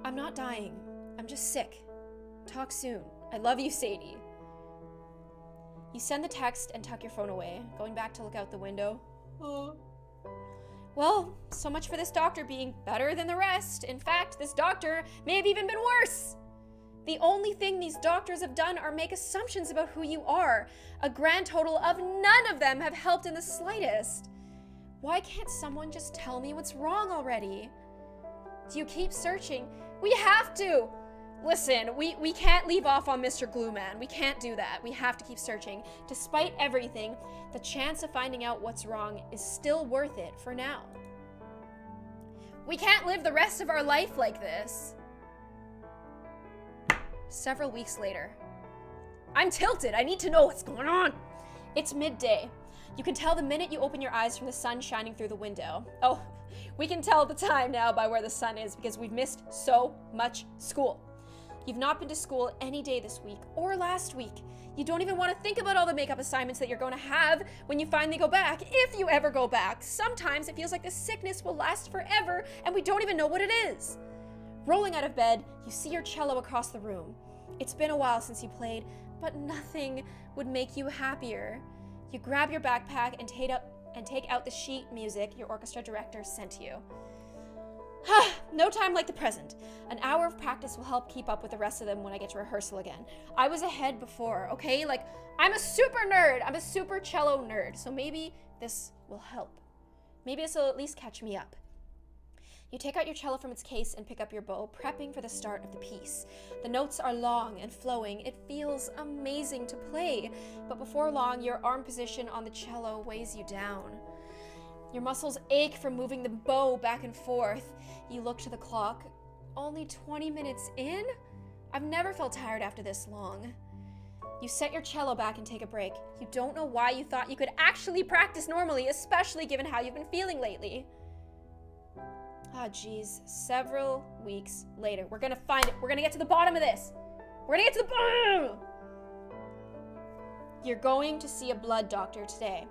I'm not dying. I'm just sick. Talk soon. I love you, Sadie. You send the text and tuck your phone away, going back to look out the window. Well, so much for this doctor being better than the rest. In fact, this doctor may have even been worse. The only thing these doctors have done are make assumptions about who you are. A grand total of none of them have helped in the slightest. Why can't someone just tell me what's wrong already? Do you keep searching? We have to! Listen, we can't leave off on Mr. Gloom-man. We can't do that. We have to keep searching. Despite everything, the chance of finding out what's wrong is still worth it for now. We can't live the rest of our life like this. Several weeks later. I'm tilted. I need to know what's going on. It's midday. You can tell the minute you open your eyes from the sun shining through the window. Oh, we can tell the time now by where the sun is because we've missed so much school. You've not been to school any day this week or last week. You don't even want to think about all the makeup assignments that you're going to have when you finally go back, if you ever go back. Sometimes it feels like this sickness will last forever and we don't even know what it is. Rolling out of bed, you see your cello across the room. It's been a while since you played, but nothing would make you happier. You grab your backpack and take out the sheet music your orchestra director sent you. No time like the present. An hour of practice will help keep up with the rest of them when I get to rehearsal again. I was ahead before, okay? Like, I'm a super nerd. I'm a super cello nerd. So maybe this will help. Maybe this will at least catch me up. You take out your cello from its case and pick up your bow, prepping for the start of the piece. The notes are long and flowing. It feels amazing to play. But before long, your arm position on the cello weighs you down. Your muscles ache from moving the bow back and forth. You look to the clock. Only 20 minutes in? I've never felt tired after this long. You set your cello back and take a break. You don't know why you thought you could actually practice normally, especially given how you've been feeling lately. Ah, geez. Several weeks later. We're gonna find it. We're gonna get to the bottom of this. We're gonna get to the bottom! You're going to see a blood doctor today.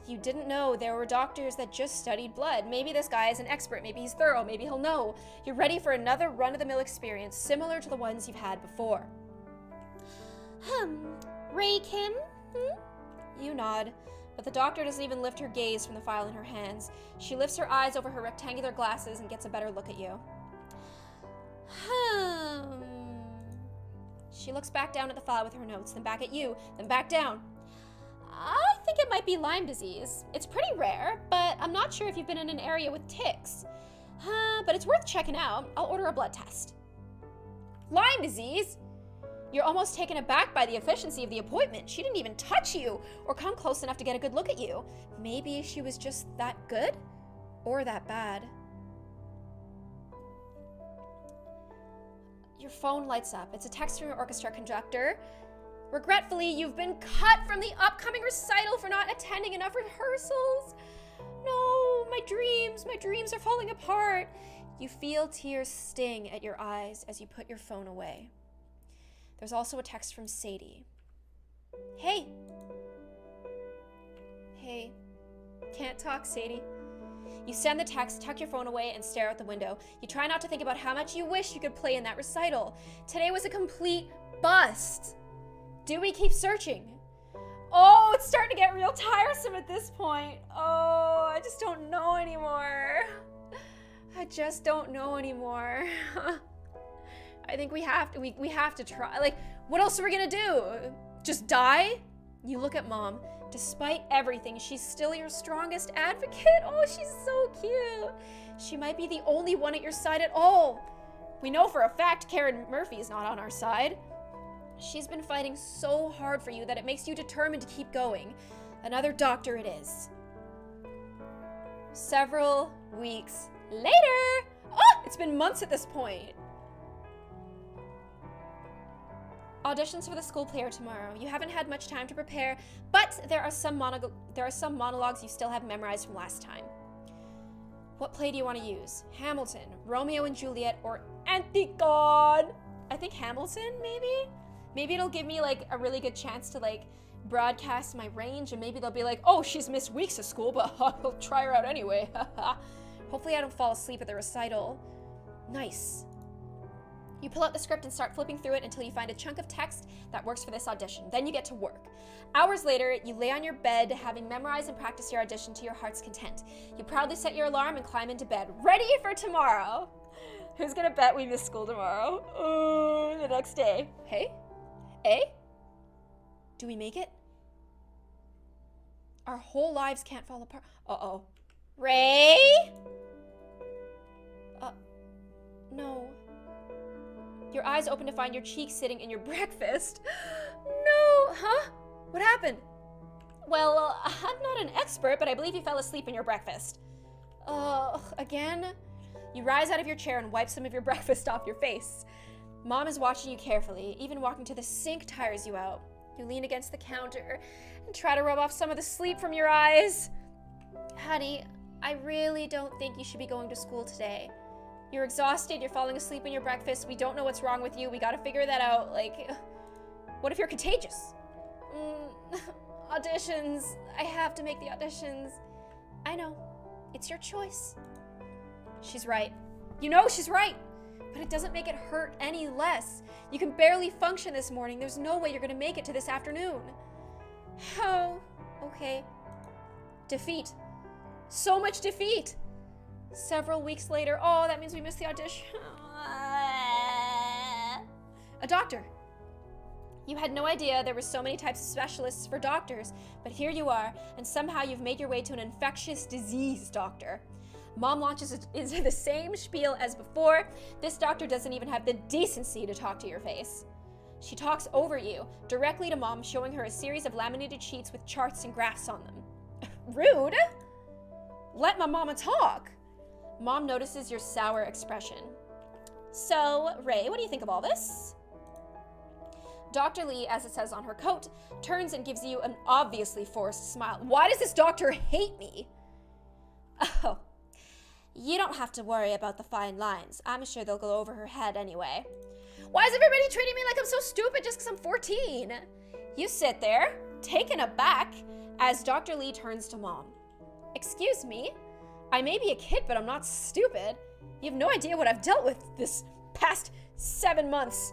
You didn't know there were doctors that just studied blood. Maybe this guy is an expert. Maybe he's thorough. Maybe he'll know. You're ready for another run-of-the-mill experience similar to the ones you've had before. Ray Kim? You nod, but the doctor doesn't even lift her gaze from the file in her hands. She lifts her eyes over her rectangular glasses and gets a better look at you. She looks back down at the file with her notes, then back at you, then back down. I think it might be Lyme disease. It's pretty rare, but I'm not sure if you've been in an area with ticks. But it's worth checking out. I'll order a blood test. Lyme disease? You're almost taken aback by the efficiency of the appointment. She didn't even touch you or come close enough to get a good look at you. Maybe she was just that good or that bad. Your phone lights up. It's a text from your orchestra conductor. Regretfully, you've been cut from the upcoming recital for not attending enough rehearsals. No, my dreams are falling apart. You feel tears sting at your eyes as you put your phone away. There's also a text from Sadie. Hey. Hey. Can't talk, Sadie. You send the text, tuck your phone away, and stare out the window. You try not to think about how much you wish you could play in that recital. Today was a complete bust. Do we keep searching? Oh, it's starting to get real tiresome at this point. Oh, I just don't know anymore. just don't know anymore. I think we have to try. Like, what else are we gonna do? Just die? You look at Mom. Despite everything, she's still your strongest advocate. Oh, she's so cute. She might be the only one at your side at all. We know for a fact Karen Murphy is not on our side. She's been fighting so hard for you that it makes you determined to keep going. Another doctor it is. Several weeks later. Oh, it's been months at this point. Auditions for the school play are tomorrow. You haven't had much time to prepare, but there are some monologues you still have memorized from last time. What play do you want to use? Hamilton, Romeo and Juliet, or Antigone? I think Hamilton, maybe? Maybe it'll give me like a really good chance to like broadcast my range, and maybe they'll be like, oh, she's missed weeks of school, but I'll try her out anyway. Hopefully I don't fall asleep at the recital. Nice. You pull out the script and start flipping through it until you find a chunk of text that works for this audition. Then you get to work. Hours later, you lay on your bed, having memorized and practiced your audition to your heart's content. You proudly set your alarm and climb into bed, ready for tomorrow. Who's gonna bet we miss school tomorrow? The next day. Hey? Eh? Do we make it? Our whole lives can't fall apart. Uh-oh. Ray? No. Your eyes open to find your cheeks sitting in your breakfast. No, huh? What happened? Well, I'm not an expert, but I believe you fell asleep in your breakfast. Again? You rise out of your chair and wipe some of your breakfast off your face. Mom is watching you carefully. Even walking to the sink tires you out. You lean against the counter and try to rub off some of the sleep from your eyes. Honey, I really don't think you should be going to school today. You're exhausted, you're falling asleep in your breakfast, we don't know what's wrong with you, we gotta figure that out, like, what if you're contagious? Auditions, I have to make the auditions. I know, it's your choice. She's right. You know she's right, but it doesn't make it hurt any less. You can barely function this morning, there's no way you're gonna make it to this afternoon. Oh, okay. Defeat. So much defeat. Several weeks later, oh, that means we missed the audition. A doctor. You had no idea there were so many types of specialists for doctors, but here you are, and somehow you've made your way to an infectious disease doctor. Mom launches into the same spiel as before. This doctor doesn't even have the decency to talk to your face. She talks over you, directly to Mom, showing her a series of laminated sheets with charts and graphs on them. Rude. Let my mama talk. Mom notices your sour expression. So, Ray, what do you think of all this? Dr. Lee, as it says on her coat, turns and gives you an obviously forced smile. Why does this doctor hate me? Oh, you don't have to worry about the fine lines. I'm sure they'll go over her head anyway. Why is everybody treating me like I'm so stupid just because I'm 14? You sit there, taken aback, as Dr. Lee turns to Mom. Excuse me? I may be a kid, but I'm not stupid. You have no idea what I've dealt with this past 7 months.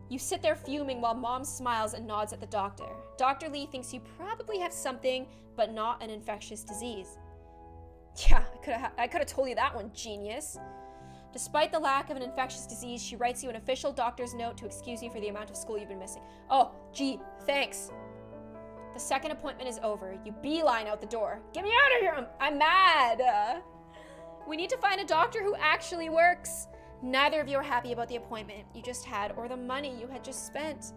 You sit there fuming while Mom smiles and nods at the doctor. Dr. Lee thinks you probably have something, but not an infectious disease. Yeah, I could have told you that one, genius. Despite the lack of an infectious disease, she writes you an official doctor's note to excuse you for the amount of school you've been missing. Oh, gee, thanks. The second appointment is over. You beeline out the door. Get me out of here! I'm mad! We need to find a doctor who actually works. Neither of you are happy about the appointment you just had or the money you had just spent.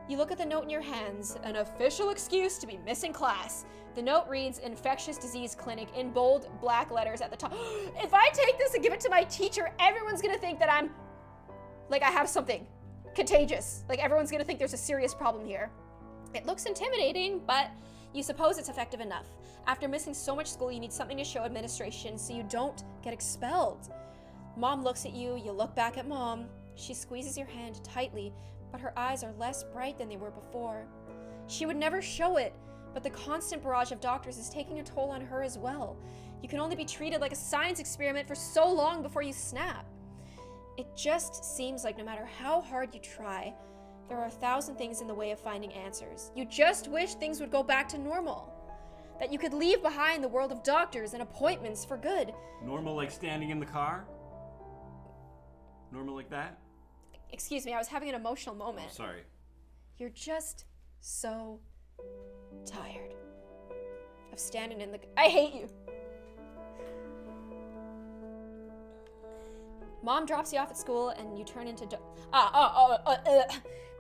You look at the note in your hands. An official excuse to be missing class. The note reads, Infectious Disease Clinic, in bold black letters at the top. If I take this and give it to my teacher, everyone's gonna think that I'm, like, I have something contagious. Like, everyone's gonna think there's a serious problem here. It looks intimidating, but you suppose it's effective enough. After missing so much school, you need something to show administration so you don't get expelled. Mom looks at you, you look back at Mom. She squeezes your hand tightly, but her eyes are less bright than they were before. She would never show it, but the constant barrage of doctors is taking a toll on her as well. You can only be treated like a science experiment for so long before you snap. It just seems like no matter how hard you try, there are 1,000 things in the way of finding answers. You just wish things would go back to normal. That you could leave behind the world of doctors and appointments for good. Normal like standing in the car? Normal like that? Excuse me, I was having an emotional moment. Oh, sorry. You're just so tired of standing in the... I hate you. Mom drops you off at school and you turn into...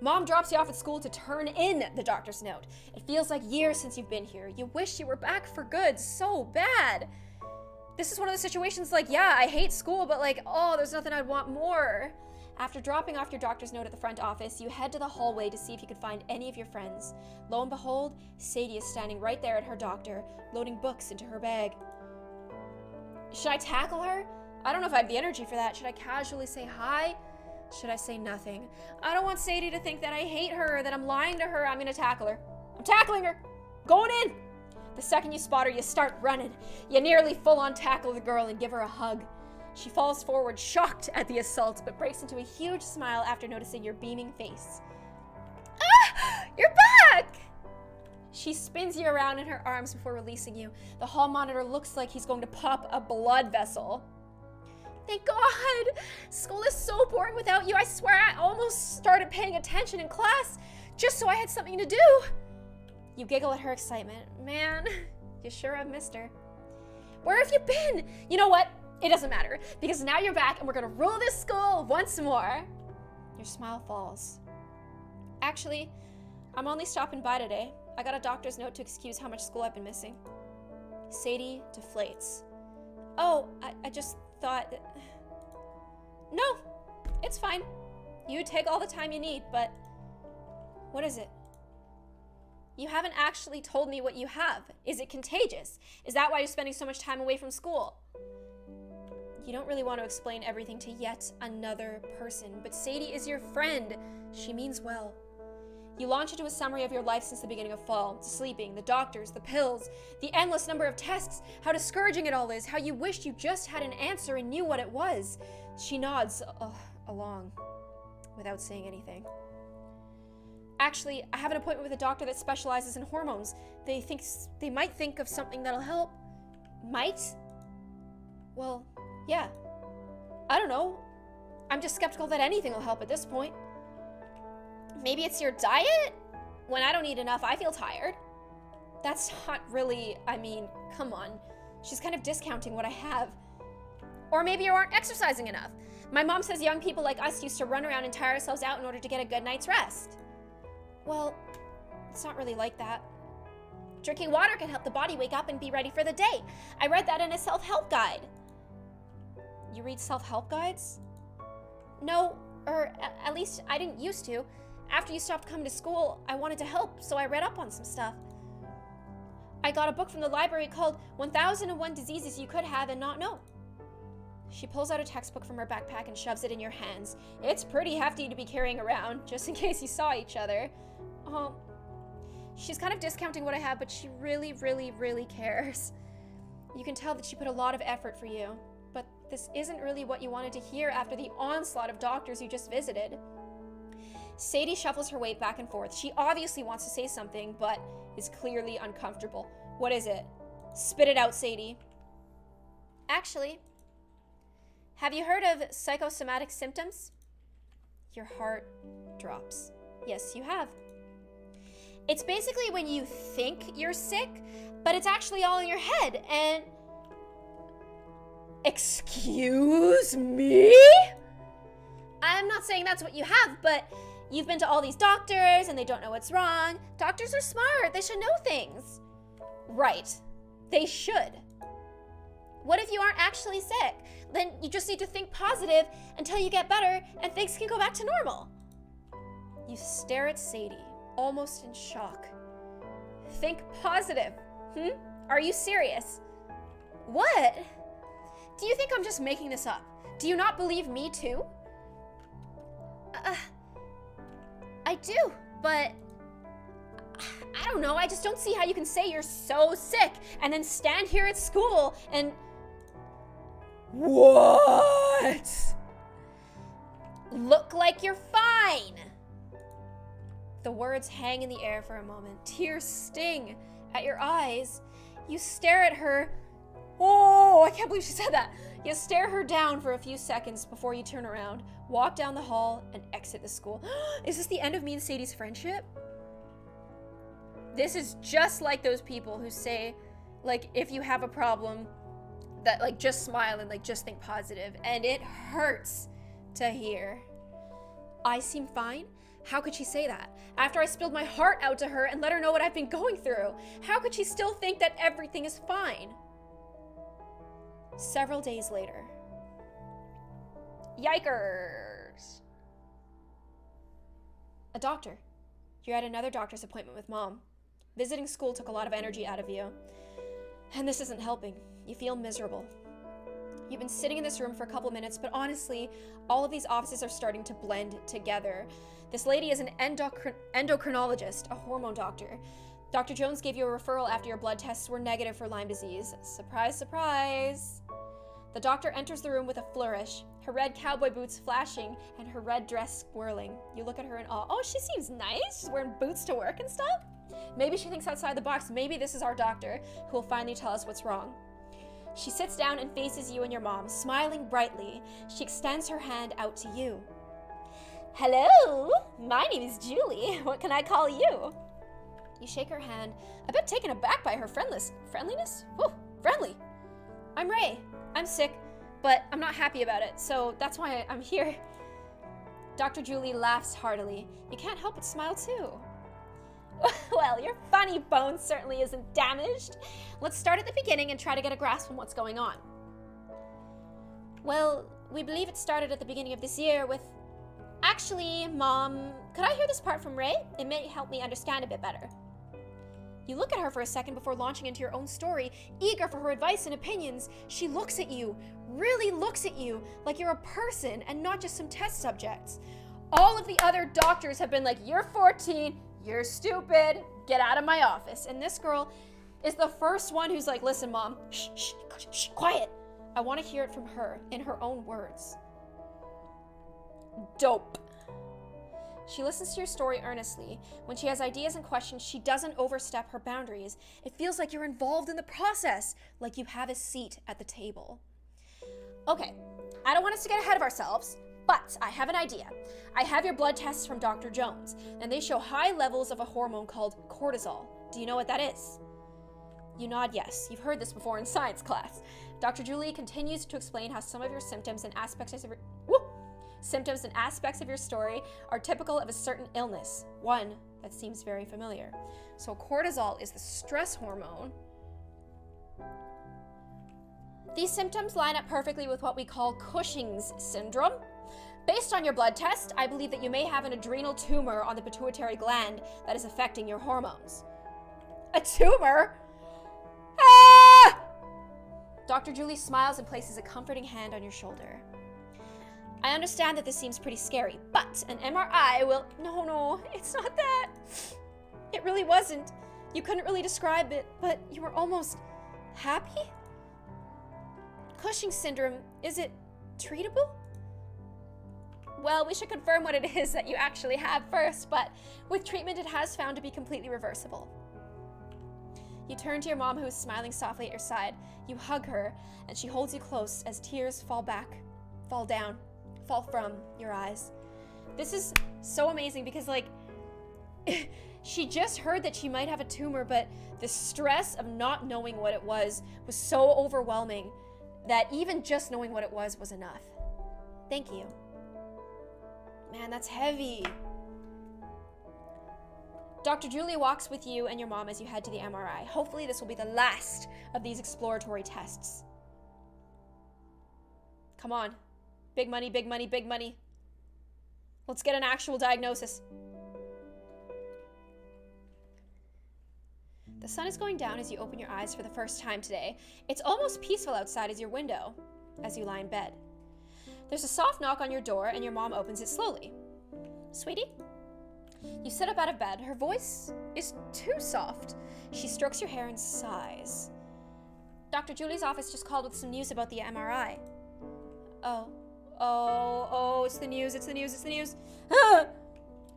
Mom drops you off at school to turn in the doctor's note. It feels like years since you've been here. You wish you were back for good so bad. This is one of those situations like, yeah, I hate school, but like, oh, there's nothing I'd want more. After dropping off your doctor's note at the front office, you head to the hallway to see if you could find any of your friends. Lo and behold, Sadie is standing right there at her doctor, loading books into her bag. Should I tackle her? I don't know if I have the energy for that. Should I casually say hi? Should I say nothing? I don't want Sadie to think that I hate her or that I'm lying to her. I'm gonna tackle her. I'm tackling her. Going in. The second you spot her, you start running. You nearly full-on tackle the girl and give her a hug. She falls forward, shocked at the assault, but breaks into a huge smile after noticing your beaming face. Ah! You're back! She spins you around in her arms before releasing you. The hall monitor looks like he's going to pop a blood vessel. Thank God! School is so boring without you. I swear I almost started paying attention in class just so I had something to do. You giggle at her excitement. Man, you sure have missed her. Where have you been? You know what? It doesn't matter, because now you're back and we're gonna rule this school once more. Your smile falls. Actually, I'm only stopping by today. I got a doctor's note to excuse how much school I've been missing. Sadie deflates. Oh, I just thought that... No, it's fine. You take all the time you need, but... What is it? You haven't actually told me what you have. Is it contagious? Is that why you're spending so much time away from school? You don't really want to explain everything to yet another person, but Sadie is your friend. She means well. You launch into a summary of your life since the beginning of fall. The sleeping, the doctors, the pills, the endless number of tests, how discouraging it all is, how you wished you just had an answer and knew what it was. She nods along without saying anything. Actually, I have an appointment with a doctor that specializes in hormones. They might think of something that'll help. Might? Well, yeah. I don't know. I'm just skeptical that anything will help at this point. Maybe it's your diet? When I don't eat enough, I feel tired. That's not really, come on. She's kind of discounting what I have. Or maybe you aren't exercising enough. My mom says young people like us used to run around and tire ourselves out in order to get a good night's rest. Well, it's not really like that. Drinking water can help the body wake up and be ready for the day. I read that in a self-help guide. You read self-help guides? No, or at least I didn't used to. After you stopped coming to school, I wanted to help, so I read up on some stuff. I got a book from the library called 1001 Diseases You Could Have and Not Know. She pulls out a textbook from her backpack and shoves it in your hands. It's pretty hefty to be carrying around, just in case you saw each other. She's kind of discounting what I have, but she really, really, really cares. You can tell that she put a lot of effort for you, but this isn't really what you wanted to hear after the onslaught of doctors you just visited. Sadie shuffles her weight back and forth. She obviously wants to say something, but is clearly uncomfortable. What is it? Spit it out, Sadie. Actually, have you heard of psychosomatic symptoms? Your heart drops. Yes, you have. It's basically when you think you're sick, but it's actually all in your head, and... Excuse me? I'm not saying that's what you have, but you've been to all these doctors and they don't know what's wrong. Doctors are smart. They should know things. Right. They should. What if you aren't actually sick? Then you just need to think positive until you get better and things can go back to normal. You stare at Sadie, almost in shock. Think positive. Are you serious? What? Do you think I'm just making this up? Do you not believe me too? I do, but I don't know. I just don't see how you can say you're so sick and then stand here at school and... What? Look like you're fine. The words hang in the air for a moment. Tears sting at your eyes. You stare at her. Oh, I can't believe she said that. You stare her down for a few seconds before you turn around, walk down the hall, and exit the school. Is this the end of me and Sadie's friendship? This is just like those people who say, like, if you have a problem, that, like, just smile and, like, just think positive. And it hurts to hear. I seem fine? How could she say that? After I spilled my heart out to her and let her know what I've been going through, how could she still think that everything is fine? Several days later. Yikers! A doctor. You're at another doctor's appointment with Mom. Visiting school took a lot of energy out of you. And this isn't helping. You feel miserable. You've been sitting in this room for a couple minutes, but honestly, all of these offices are starting to blend together. This lady is an endocrinologist, a hormone doctor. Dr. Jones gave you a referral after your blood tests were negative for Lyme disease. Surprise, surprise. The doctor enters the room with a flourish, her red cowboy boots flashing and her red dress swirling. You look at her in awe. Oh, she seems nice. She's wearing boots to work and stuff. Maybe she thinks outside the box. Maybe this is our doctor who will finally tell us what's wrong. She sits down and faces you and your mom, smiling brightly. She extends her hand out to you. Hello, my name is Julie. What can I call you? You shake her hand, a bit taken aback by her friendliness? Whew, friendly. I'm Ray. I'm sick, but I'm not happy about it, so that's why I'm here. Dr. Julie laughs heartily. You can't help but smile too. Well, your funny bone certainly isn't damaged. Let's start at the beginning and try to get a grasp on what's going on. Well, we believe it started at the beginning of this year with... Actually, Mom, could I hear this part from Ray? It may help me understand a bit better. You look at her for a second before launching into your own story, eager for her advice and opinions. She looks at you, really looks at you, like you're a person and not just some test subjects. All of the other doctors have been like, you're 14, you're stupid, get out of my office. And this girl is the first one who's like, listen, Mom, shh, shh, shh, quiet. I want to hear it from her, in her own words. Dope. She listens to your story earnestly. When she has ideas and questions, she doesn't overstep her boundaries. It feels like you're involved in the process, like you have a seat at the table. Okay, I don't want us to get ahead of ourselves, but I have an idea. I have your blood tests from Dr. Jones, and they show high levels of a hormone called cortisol. Do you know what that is? You nod yes. You've heard this before in science class. Dr. Julie continues to explain how some of your symptoms and aspects of your story are typical of a certain illness, one that seems very familiar. So cortisol is the stress hormone. These symptoms line up perfectly with what we call Cushing's syndrome. Based on your blood test, I believe that you may have an adrenal tumor on the pituitary gland that is affecting your hormones. A tumor? Ah! Dr. Julie smiles and places a comforting hand on your shoulder. I understand that this seems pretty scary, but an MRI will... No, it's not that. It really wasn't. You couldn't really describe it, but you were almost happy? Cushing's syndrome, is it treatable? Well, we should confirm what it is that you actually have first, but with treatment it has found to be completely reversible. You turn to your mom, who is smiling softly at your side. You hug her, and she holds you close as tears fall from your eyes. This is so amazing because, like, she just heard that she might have a tumor, but the stress of not knowing what it was so overwhelming that even just knowing what it was enough. Thank you. Man, that's heavy. Dr. Julie walks with you and your mom as you head to the MRI. Hopefully this will be the last of these exploratory tests. Come on. Big money, big money, big money. Let's get an actual diagnosis. The sun is going down as you open your eyes for the first time today. It's almost peaceful outside as your window, as you lie in bed. There's a soft knock on your door and your mom opens it slowly. Sweetie? You sit up out of bed. Her voice is too soft. She strokes your hair and sighs. Dr. Julie's office just called with some news about the MRI. Oh, it's the news.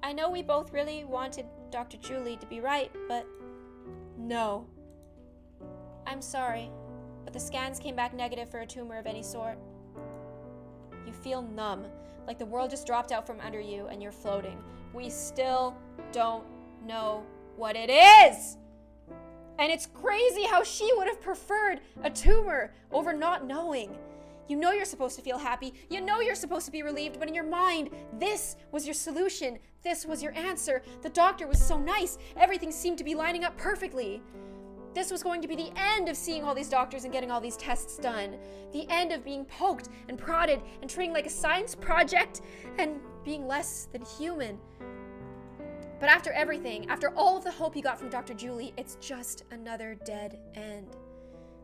I know we both really wanted Dr. Julie to be right, but no. I'm sorry, but the scans came back negative for a tumor of any sort. You feel numb, like the world just dropped out from under you and you're floating. We still don't know what it is! And it's crazy how she would have preferred a tumor over not knowing. You know you're supposed to feel happy. You know you're supposed to be relieved, but in your mind, this was your solution. This was your answer. The doctor was so nice. Everything seemed to be lining up perfectly. This was going to be the end of seeing all these doctors and getting all these tests done. The end of being poked and prodded and treating like a science project and being less than human. But after everything, after all of the hope you got from Dr. Julie, it's just another dead end.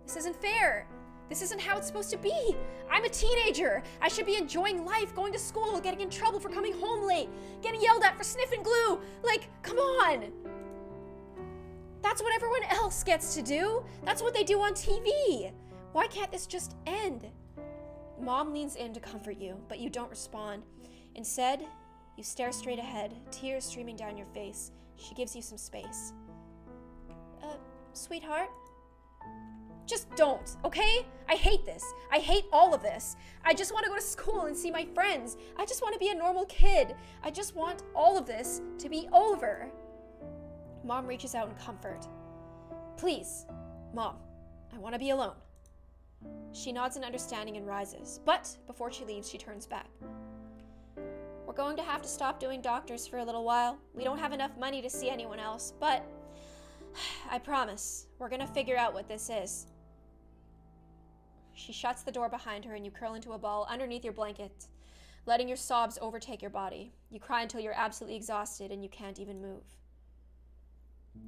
This isn't fair. This isn't how it's supposed to be. I'm a teenager. I should be enjoying life, going to school, getting in trouble for coming home late, getting yelled at for sniffing glue. Like, come on. That's what everyone else gets to do. That's what they do on TV. Why can't this just end? Mom leans in to comfort you, but you don't respond. Instead, you stare straight ahead, tears streaming down your face. She gives you some space. Sweetheart? Just don't, okay? I hate this. I hate all of this. I just want to go to school and see my friends. I just want to be a normal kid. I just want all of this to be over. Mom reaches out in comfort. Please, Mom, I want to be alone. She nods in understanding and rises, but before she leaves, she turns back. We're going to have to stop doing doctors for a little while. We don't have enough money to see anyone else, but I promise, we're going to figure out what this is. She shuts the door behind her and you curl into a ball underneath your blanket, letting your sobs overtake your body. You cry until you're absolutely exhausted and you can't even move.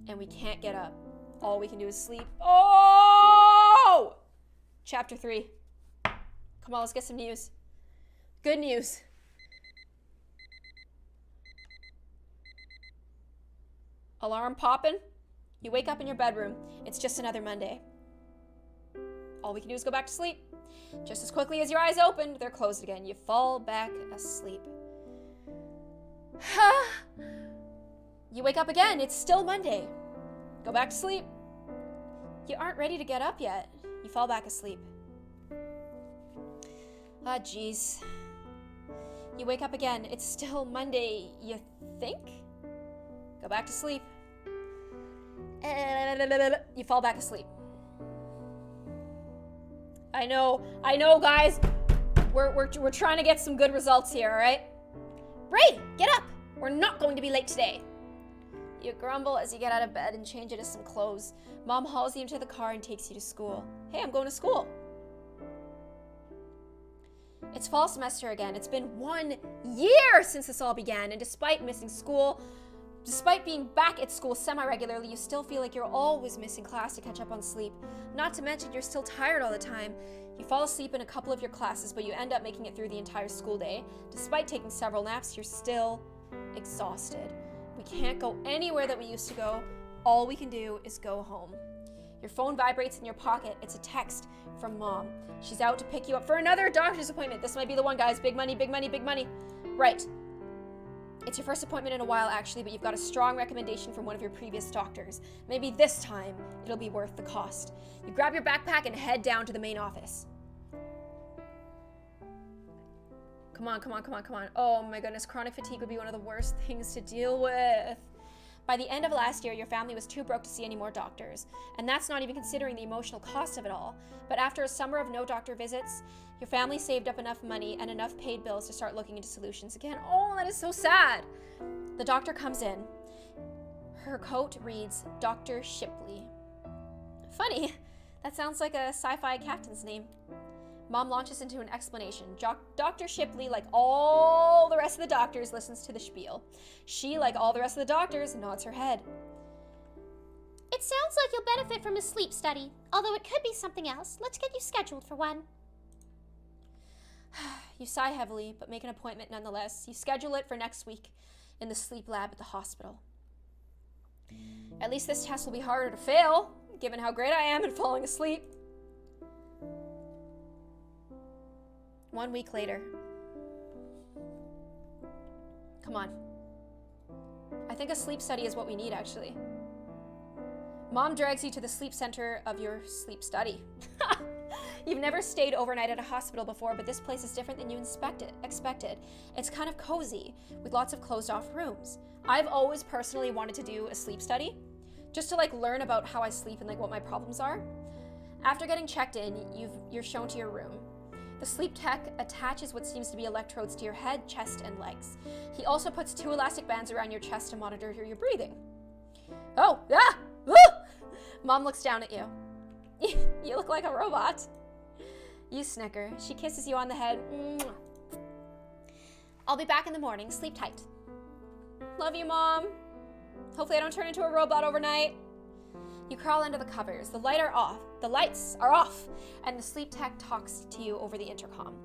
And we can't get up. All we can do is sleep. Oh! Chapter 3. Come on, let's get some news. Good news. Alarm popping. You wake up in your bedroom. It's just another Monday. All we can do is go back to sleep. Just as quickly as your eyes opened, they're closed again. You fall back asleep. You wake up again. It's still Monday. Go back to sleep. You aren't ready to get up yet. You fall back asleep. Ah, jeez. You wake up again. It's still Monday. You think? Go back to sleep. You fall back asleep. I know, guys. We're trying to get some good results here, all right? Ray, get up. We're not going to be late today. You grumble as you get out of bed and change into some clothes. Mom hauls you into the car and takes you to school. Hey, I'm going to school. It's fall semester again. It's been 1 year since this all began, and despite missing school, despite being back at school semi-regularly, you still feel like you're always missing class to catch up on sleep. Not to mention, you're still tired all the time. You fall asleep in a couple of your classes, but you end up making it through the entire school day. Despite taking several naps, you're still exhausted. We can't go anywhere that we used to go. All we can do is go home. Your phone vibrates in your pocket. It's a text from Mom. She's out to pick you up for another doctor's appointment. This might be the one, guys. Big money, big money, big money. Right. It's your first appointment in a while, actually, but you've got a strong recommendation from one of your previous doctors. Maybe this time it'll be worth the cost. You grab your backpack and head down to the main office. Come on. Oh my goodness, chronic fatigue would be one of the worst things to deal with. By the end of last year, your family was too broke to see any more doctors. And that's not even considering the emotional cost of it all. But after a summer of no doctor visits, your family saved up enough money and enough paid bills to start looking into solutions again. Oh, that is so sad. The doctor comes in. Her coat reads Dr. Shipley. Funny, that sounds like a sci-fi captain's name. Mom launches into an explanation. Dr. Shipley, like all the rest of the doctors, listens to the spiel. She, like all the rest of the doctors, nods her head. It sounds like you'll benefit from a sleep study, although it could be something else. Let's get you scheduled for one. You sigh heavily, but make an appointment nonetheless. You schedule it for next week in the sleep lab at the hospital. At least this test will be harder to fail, given how great I am at falling asleep. 1 week later. Come on. I think a sleep study is what we need, actually. Mom drags you to the sleep center of your sleep study. You've never stayed overnight at a hospital before, but this place is different than you expected. It's kind of cozy, with lots of closed-off rooms. I've always personally wanted to do a sleep study, just to learn about how I sleep and what my problems are. After getting checked in, you're shown to your room. The sleep tech attaches what seems to be electrodes to your head, chest, and legs. He also puts 2 elastic bands around your chest to monitor your breathing. Oh, ah! Woo! Mom looks down at you. You look like a robot. You snicker. She kisses you on the head. Mwah. I'll be back in the morning. Sleep tight. Love you, Mom. Hopefully I don't turn into a robot overnight. You crawl under the covers. The lights are off, and the sleep tech talks to you over the intercom.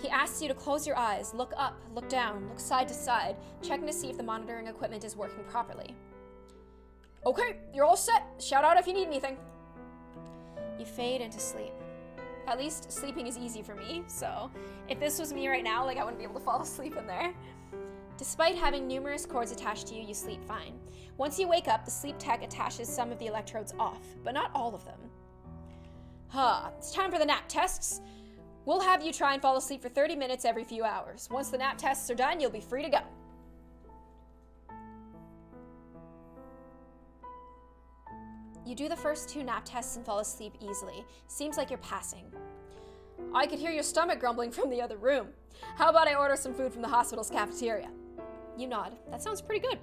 He asks you to close your eyes, look up, look down, look side to side, checking to see if the monitoring equipment is working properly. Okay, you're all set. Shout out if you need anything. You fade into sleep. At least sleeping is easy for me, so if this was me right now, I wouldn't be able to fall asleep in there. Despite having numerous cords attached to you, you sleep fine. Once you wake up, the sleep tech attaches some of the electrodes off, but not all of them. It's time for the nap tests. We'll have you try and fall asleep for 30 minutes every few hours. Once the nap tests are done, you'll be free to go. You do the first 2 nap tests and fall asleep easily. Seems like you're passing. I could hear your stomach grumbling from the other room. How about I order some food from the hospital's cafeteria? You nod. That sounds pretty good.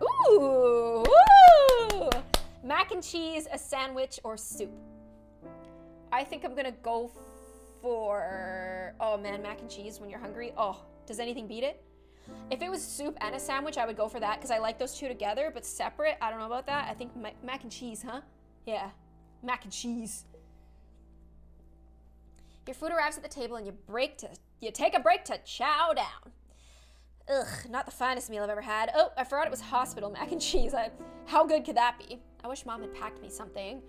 Ooh! Woo! Mac and cheese, a sandwich, or soup? I think I'm gonna go for... Oh man, mac and cheese when you're hungry. Oh, does anything beat it? If it was soup and a sandwich, I would go for that because I like those 2 together, but separate, I don't know about that. I think mac and cheese, huh? Yeah, mac and cheese. Your food arrives at the table and you take a break to chow down. Ugh, not the finest meal I've ever had. Oh, I forgot it was hospital mac and cheese. How good could that be? I wish Mom had packed me something.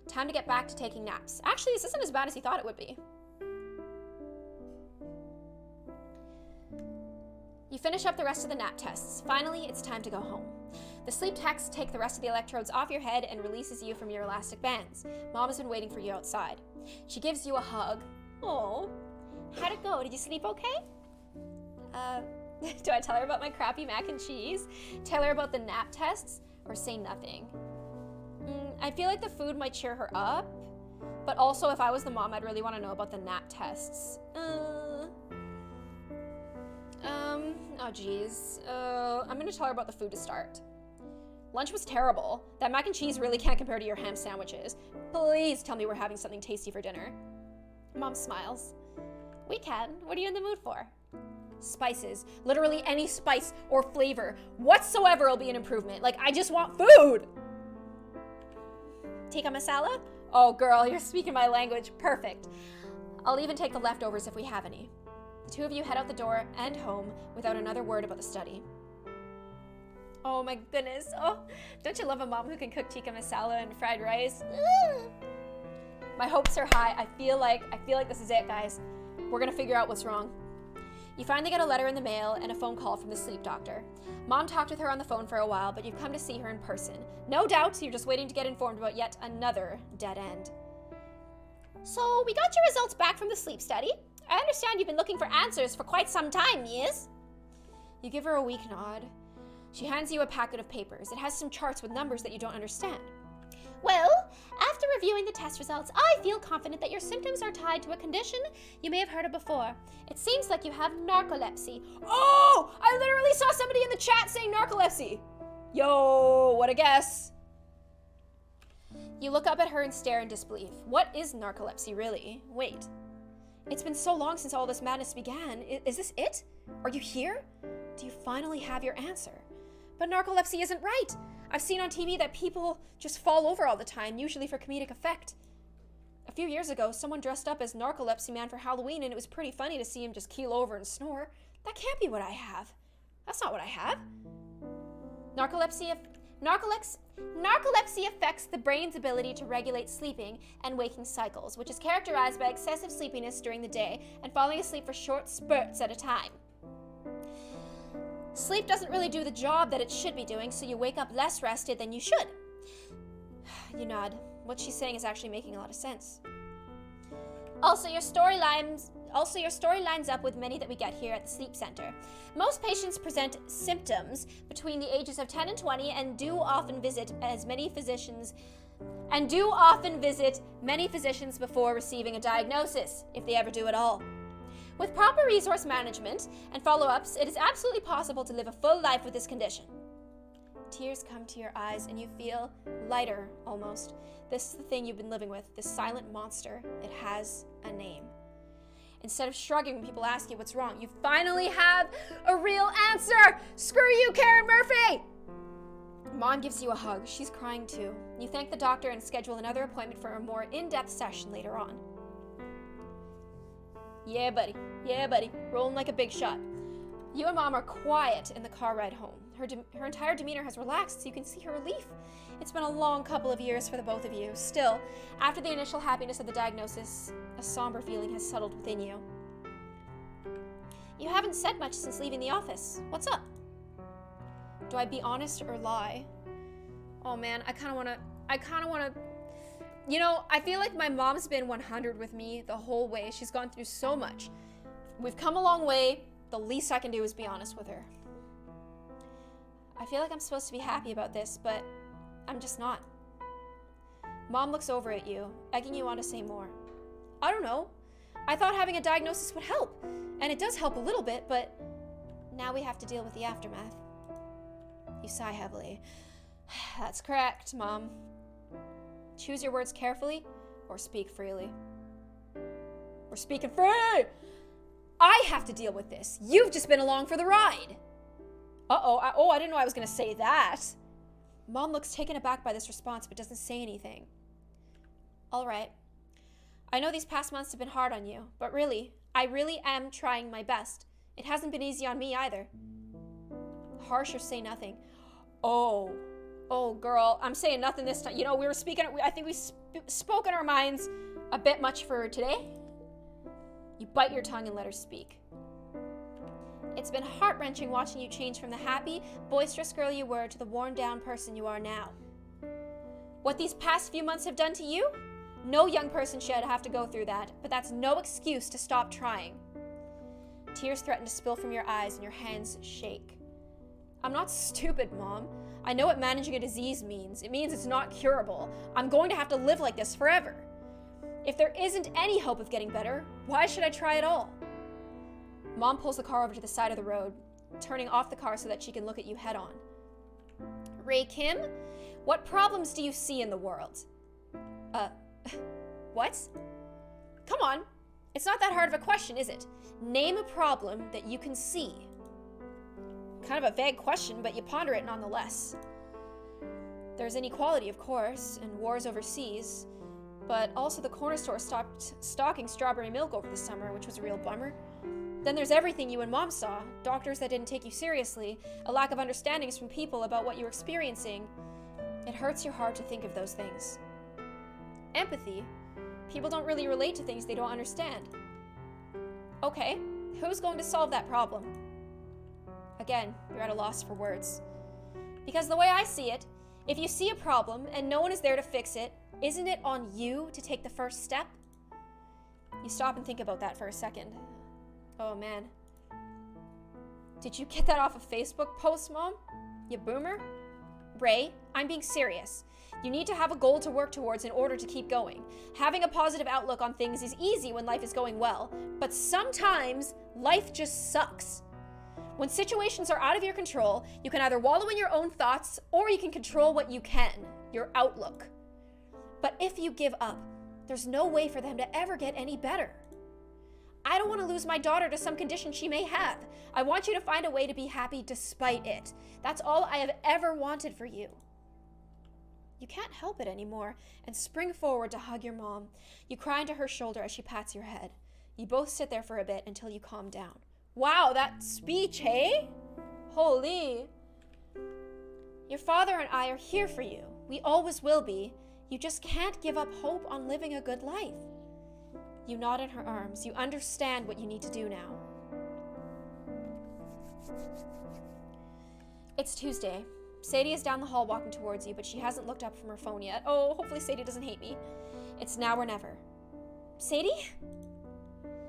Time to get back to taking naps. Actually, this isn't as bad as you thought it would be. You finish up the rest of the nap tests. Finally, it's time to go home. The sleep techs take the rest of the electrodes off your head and releases you from your elastic bands. Mom has been waiting for you outside. She gives you a hug. Oh, how'd it go? Did you sleep okay? Do I tell her about my crappy mac and cheese? Tell her about the nap tests? Or say nothing? I feel like the food might cheer her up, but also if I was the mom, I'd really want to know about the nap tests. Oh geez. I'm gonna tell her about the food to start. Lunch was terrible. That mac and cheese really can't compare to your ham sandwiches. Please tell me we're having something tasty for dinner. Mom smiles. We can. What are you in the mood for? Spices. Literally any spice or flavor whatsoever will be an improvement. I just want food! Tikka masala? Oh girl, you're speaking my language. Perfect. I'll even take the leftovers if we have any. The 2 of you head out the door and home without another word about the study. Oh my goodness. Oh, don't you love a mom who can cook tikka masala and fried rice? My hopes are high. I feel like this is it, guys. We're gonna figure out what's wrong. You finally get a letter in the mail and a phone call from the sleep doctor. Mom talked with her on the phone for a while, but you've come to see her in person. No doubt you're just waiting to get informed about yet another dead end. So, we got your results back from the sleep study. I understand you've been looking for answers for quite some time, yes? You give her a weak nod. She hands you a packet of papers. It has some charts with numbers that you don't understand. Well, after reviewing the test results, I feel confident that your symptoms are tied to a condition you may have heard of before. It seems like you have narcolepsy. Oh! I literally saw somebody in the chat saying narcolepsy! Yo, what a guess. You look up at her and stare in disbelief. What is narcolepsy, really? Wait. It's been so long since all this madness began. Is this it? Are you here? Do you finally have your answer? But narcolepsy isn't right. I've seen on TV that people just fall over all the time, usually for comedic effect. A few years ago, someone dressed up as Narcolepsy Man for Halloween, and it was pretty funny to see him just keel over and snore. That can't be what I have. That's not what I have. Narcolepsy affects the brain's ability to regulate sleeping and waking cycles, which is characterized by excessive sleepiness during the day and falling asleep for short spurts at a time. Sleep doesn't really do the job that it should be doing, so you wake up less rested than you should. You nod. What she's saying is actually making a lot of sense. Also, your story lines up with many that we get here at the sleep center. Most patients present symptoms between the ages of 10 and 20 and do often visit many physicians before receiving a diagnosis, if they ever do at all. With proper resource management and follow-ups, it is absolutely possible to live a full life with this condition. Tears come to your eyes and you feel lighter, almost. This is the thing you've been living with, this silent monster. It has a name. Instead of shrugging when people ask you what's wrong, you finally have a real answer! Screw you, Karen Murphy! Mom gives you a hug. She's crying too. You thank the doctor and schedule another appointment for a more in-depth session later on. Yeah, buddy. Rolling like a big shot. You and Mom are quiet in the car ride home. Her entire demeanor has relaxed, so you can see her relief. It's been a long couple of years for the both of you. Still, after the initial happiness of the diagnosis, a somber feeling has settled within you. You haven't said much since leaving the office. What's up? Do I be honest or lie? Oh man, I kind of want to... You know, I feel like my mom's been 100 with me the whole way. She's gone through so much. We've come a long way. The least I can do is be honest with her. I feel like I'm supposed to be happy about this, but I'm just not. Mom looks over at you, egging you on to say more. I don't know. I thought having a diagnosis would help, and it does help a little bit, but now we have to deal with the aftermath. You sigh heavily. That's correct, Mom. Choose your words carefully, or speak freely. We're speaking free! I have to deal with this. You've just been along for the ride. I didn't know I was going to say that. Mom looks taken aback by this response, but doesn't say anything. All right. I know these past months have been hard on you, but really, I really am trying my best. It hasn't been easy on me either. Harsh or say nothing. Oh, girl, I'm saying nothing this time. You know, I think we spoke in our minds a bit much for her today. You bite your tongue and let her speak. It's been heart-wrenching watching you change from the happy, boisterous girl you were to the worn-down person you are now. What these past few months have done to you? No young person should have to go through that, but that's no excuse to stop trying. Tears threaten to spill from your eyes and your hands shake. I'm not stupid, Mom. I know what managing a disease means. It means it's not curable. I'm going to have to live like this forever. If there isn't any hope of getting better, why should I try at all? Mom pulls the car over to the side of the road, turning off the car so that she can look at you head on. Ray Kim, what problems do you see in the world? What? Come on. It's not that hard of a question, is it? Name a problem that you can see. Kind of a vague question, but you ponder it nonetheless. There's inequality, of course, and wars overseas, but also the corner store stopped stocking strawberry milk over the summer, which was a real bummer. Then there's everything you and Mom saw, doctors that didn't take you seriously, a lack of understandings from people about what you were experiencing. It hurts your heart to think of those things. Empathy. People don't really relate to things they don't understand. Okay, who's going to solve that problem? Again, you're at a loss for words. Because the way I see it, if you see a problem and no one is there to fix it, isn't it on you to take the first step? You stop and think about that for a second. Oh man. Did you get that off a Facebook post, Mom? You boomer? Ray, I'm being serious. You need to have a goal to work towards in order to keep going. Having a positive outlook on things is easy when life is going well, but sometimes life just sucks. When situations are out of your control, you can either wallow in your own thoughts or you can control what you can, your outlook. But if you give up, there's no way for them to ever get any better. I don't want to lose my daughter to some condition she may have. I want you to find a way to be happy despite it. That's all I have ever wanted for you. You can't help it anymore and spring forward to hug your Mom. You cry into her shoulder as she pats your head. You both sit there for a bit until you calm down. Wow, that speech, hey? Holy. Your father and I are here for you. We always will be. You just can't give up hope on living a good life. You nod in her arms. You understand what you need to do now. It's Tuesday. Sadie is down the hall walking towards you, but she hasn't looked up from her phone yet. Oh, hopefully Sadie doesn't hate me. It's now or never. Sadie?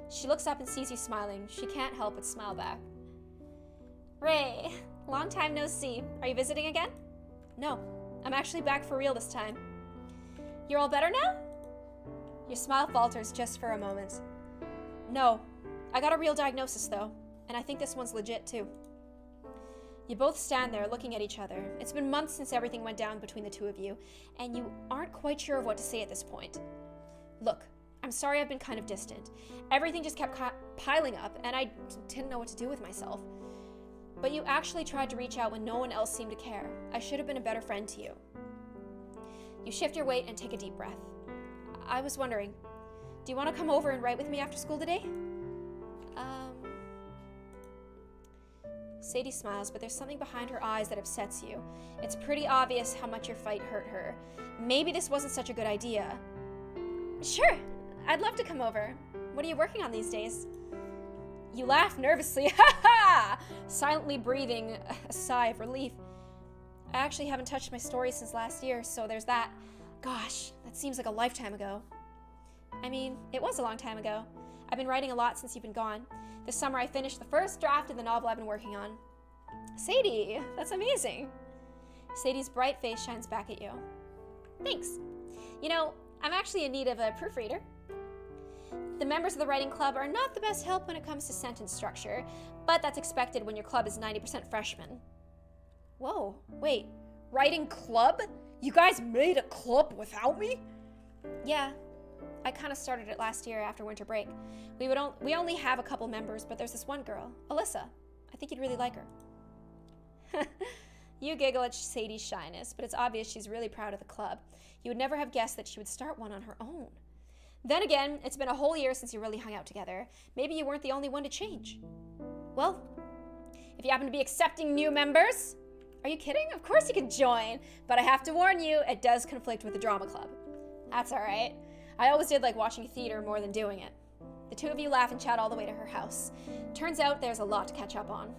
She looks up and sees you smiling. She can't help but smile back. Ray, long time no see. Are you visiting again? No, I'm actually back for real this time. You're all better now? Your smile falters just for a moment. No, I got a real diagnosis though, and I think this one's legit too. You both stand there looking at each other. It's been months since everything went down between the two of you, and you aren't quite sure of what to say at this point. Look, I'm sorry I've been kind of distant. Everything just kept piling up, and I didn't know what to do with myself. But you actually tried to reach out when no one else seemed to care. I should have been a better friend to you. You shift your weight and take a deep breath. I was wondering, do you want to come over and write with me after school today? Sadie smiles, but there's something behind her eyes that upsets you. It's pretty obvious how much your fight hurt her. Maybe this wasn't such a good idea. Sure, I'd love to come over. What are you working on these days? You laugh nervously, ha ha! Silently breathing a sigh of relief. I actually haven't touched my story since last year, so there's that. Gosh, that seems like a lifetime ago. I mean, it was a long time ago. I've been writing a lot since you've been gone. This summer I finished the first draft of the novel I've been working on. Sadie, that's amazing. Sadie's bright face shines back at you. Thanks. You know, I'm actually in need of a proofreader. The members of the writing club are not the best help when it comes to sentence structure, but that's expected when your club is 90% freshmen. Whoa, wait, writing club? You guys made a club without me? Yeah, I kind of started it last year after winter break. We only have a couple members, but there's this one girl, Alyssa. I think you'd really like her. You giggle at Sadie's shyness, but it's obvious she's really proud of the club. You would never have guessed that she would start one on her own. Then again, it's been a whole year since you really hung out together. Maybe you weren't the only one to change. Well, if you happen to be accepting new members, are you kidding? Of course you can join, but I have to warn you, it does conflict with the drama club. That's all right. I always did like watching theater more than doing it. The two of you laugh and chat all the way to her house. Turns out there's a lot to catch up on.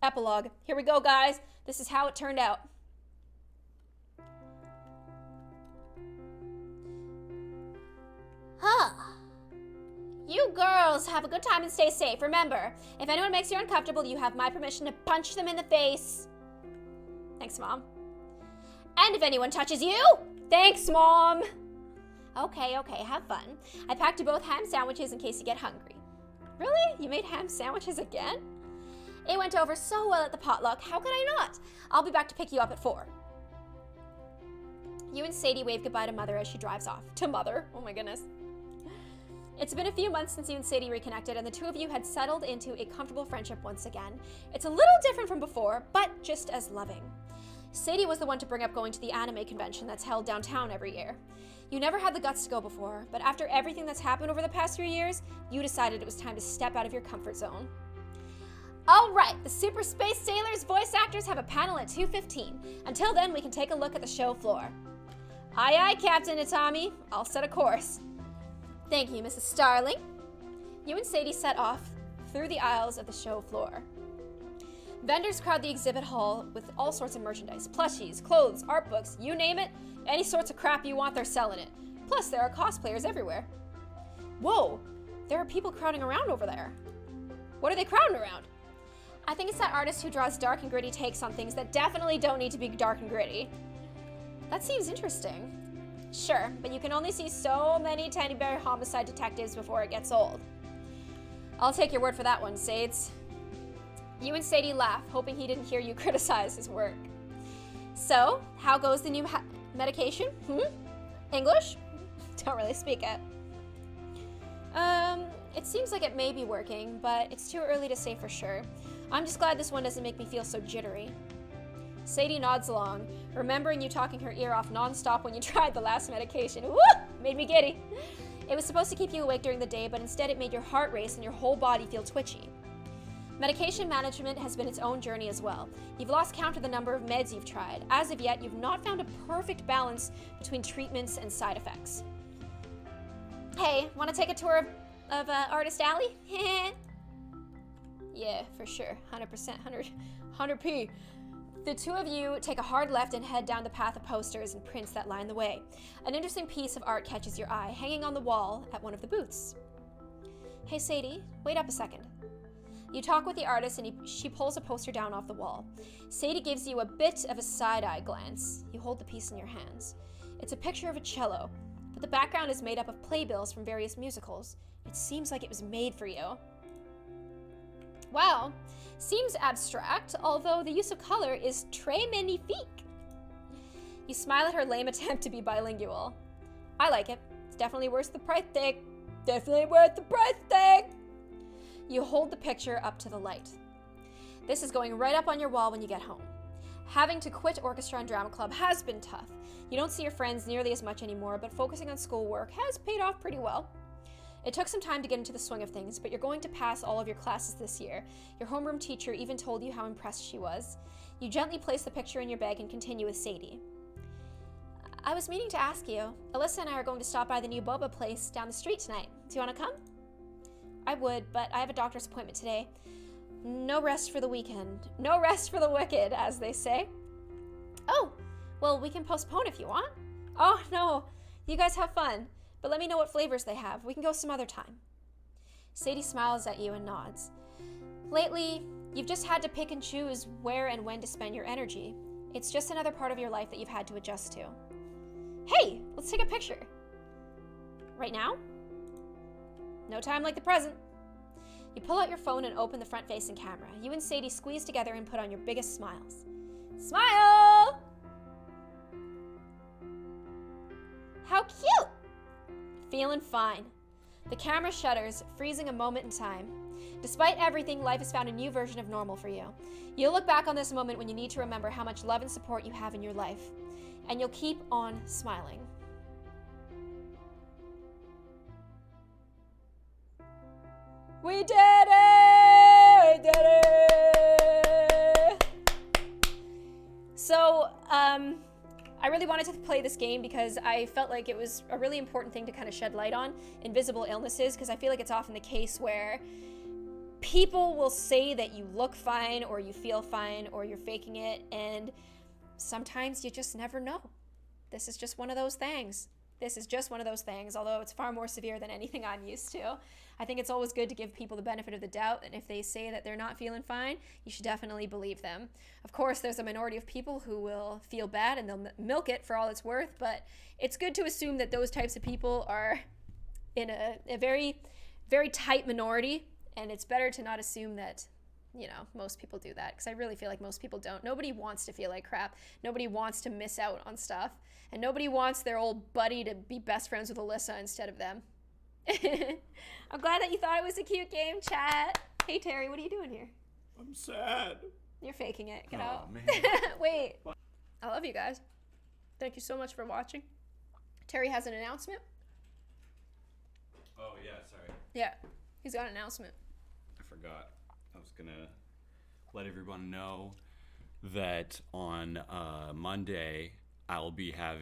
Epilogue. Here we go, guys. This is how it turned out. You girls have a good time and stay safe. Remember, if anyone makes you uncomfortable, you have my permission to punch them in the face. Thanks, Mom. And if anyone touches you, thanks, Mom. Okay, have fun. I packed you both ham sandwiches in case you get hungry. Really? You made ham sandwiches again? It went over so well at the potluck. How could I not? I'll be back to pick you up at 4. You and Sadie wave goodbye to Mother as she drives off. To Mother? Oh my goodness. It's been a few months since you and Sadie reconnected, and the two of you had settled into a comfortable friendship once again. It's a little different from before, but just as loving. Sadie was the one to bring up going to the anime convention that's held downtown every year. You never had the guts to go before, but after everything that's happened over the past 3 years, you decided it was time to step out of your comfort zone. All right, the Super Space Sailors voice actors have a panel at 2:15. Until then, we can take a look at the show floor. Aye, aye, Captain Itami. I'll set a course. Thank you, Mrs. Starling. You and Sadie set off through the aisles of the show floor. Vendors crowd the exhibit hall with all sorts of merchandise. Plushies, clothes, art books, you name it. Any sorts of crap you want, they're selling it. Plus, there are cosplayers everywhere. Whoa, there are people crowding around over there. What are they crowding around? I think it's that artist who draws dark and gritty takes on things that definitely don't need to be dark and gritty. That seems interesting. Sure, but you can only see so many teddy bear homicide detectives before it gets old. I'll take your word for that one, Sades. You and Sadie laugh, hoping he didn't hear you criticize his work. So, how goes the new medication? English? Don't really speak it. It seems like it may be working, but it's too early to say for sure. I'm just glad this one doesn't make me feel so jittery. Sadie nods along, remembering you talking her ear off non-stop when you tried the last medication. Woo! Made me giddy. It was supposed to keep you awake during the day, but instead it made your heart race and your whole body feel twitchy. Medication management has been its own journey as well. You've lost count of the number of meds you've tried. As of yet, you've not found a perfect balance between treatments and side effects. Hey, want to take a tour of Artist Alley? Yeah, for sure. 100%, 100p. The two of you take a hard left and head down the path of posters and prints that line the way. An interesting piece of art catches your eye, hanging on the wall at one of the booths. Hey Sadie, wait up a second. You talk with the artist and she pulls a poster down off the wall. Sadie gives you a bit of a side-eye glance. You hold the piece in your hands. It's a picture of a cello, but the background is made up of playbills from various musicals. It seems like it was made for you. Wow, seems abstract, although the use of color is très magnifique. You smile at her lame attempt to be bilingual. I like it. It's definitely worth the price tag. Definitely worth the price tag. You hold the picture up to the light. This is going right up on your wall when you get home. Having to quit orchestra and drama club has been tough. You don't see your friends nearly as much anymore, but focusing on schoolwork has paid off pretty well. It took some time to get into the swing of things, but you're going to pass all of your classes this year. Your homeroom teacher even told you how impressed she was. You gently place the picture in your bag and continue with Sadie. I was meaning to ask you, Alyssa and I are going to stop by the new boba place down the street tonight. Do you want to come? I would, but I have a doctor's appointment today. No rest for the weekend. No rest for the wicked, as they say. Oh, well, we can postpone if you want. Oh, no. You guys have fun. But let me know what flavors they have. We can go some other time. Sadie smiles at you and nods. Lately, you've just had to pick and choose where and when to spend your energy. It's just another part of your life that you've had to adjust to. Hey, let's take a picture. Right now? No time like the present. You pull out your phone and open the front-facing camera. You and Sadie squeeze together and put on your biggest smiles. Smile! How cute! Feeling fine. The camera shutters, freezing a moment in time. Despite everything, life has found a new version of normal for you. You'll look back on this moment when you need to remember how much love and support you have in your life. And you'll keep on smiling. We did it! We did it! So, I really wanted to play this game because I felt like it was a really important thing to kind of shed light on invisible illnesses, because I feel like it's often the case where people will say that you look fine or you feel fine or you're faking it, and sometimes you just never know. This is just one of those things. This is just one of those things, although it's far more severe than anything I'm used to. I think it's always good to give people the benefit of the doubt, and if they say that they're not feeling fine, you should definitely believe them. Of course, there's a minority of people who will feel bad and they'll milk it for all it's worth, but it's good to assume that those types of people are in a very, very tight minority, and it's better to not assume that, you know, most people do that, because I really feel like most people don't. Nobody wants to feel like crap. Nobody wants to miss out on stuff. And nobody wants their old buddy to be best friends with Alyssa instead of them. I'm glad that you thought it was a cute game, chat. Hey, Terry, what are you doing here? I'm sad. You're faking it. Get out. Man. Wait. I love you guys. Thank you so much for watching. Terry has an announcement. Oh, yeah, sorry. Yeah, he's got an announcement. I forgot. I was going to let everyone know that on Monday, I'll be having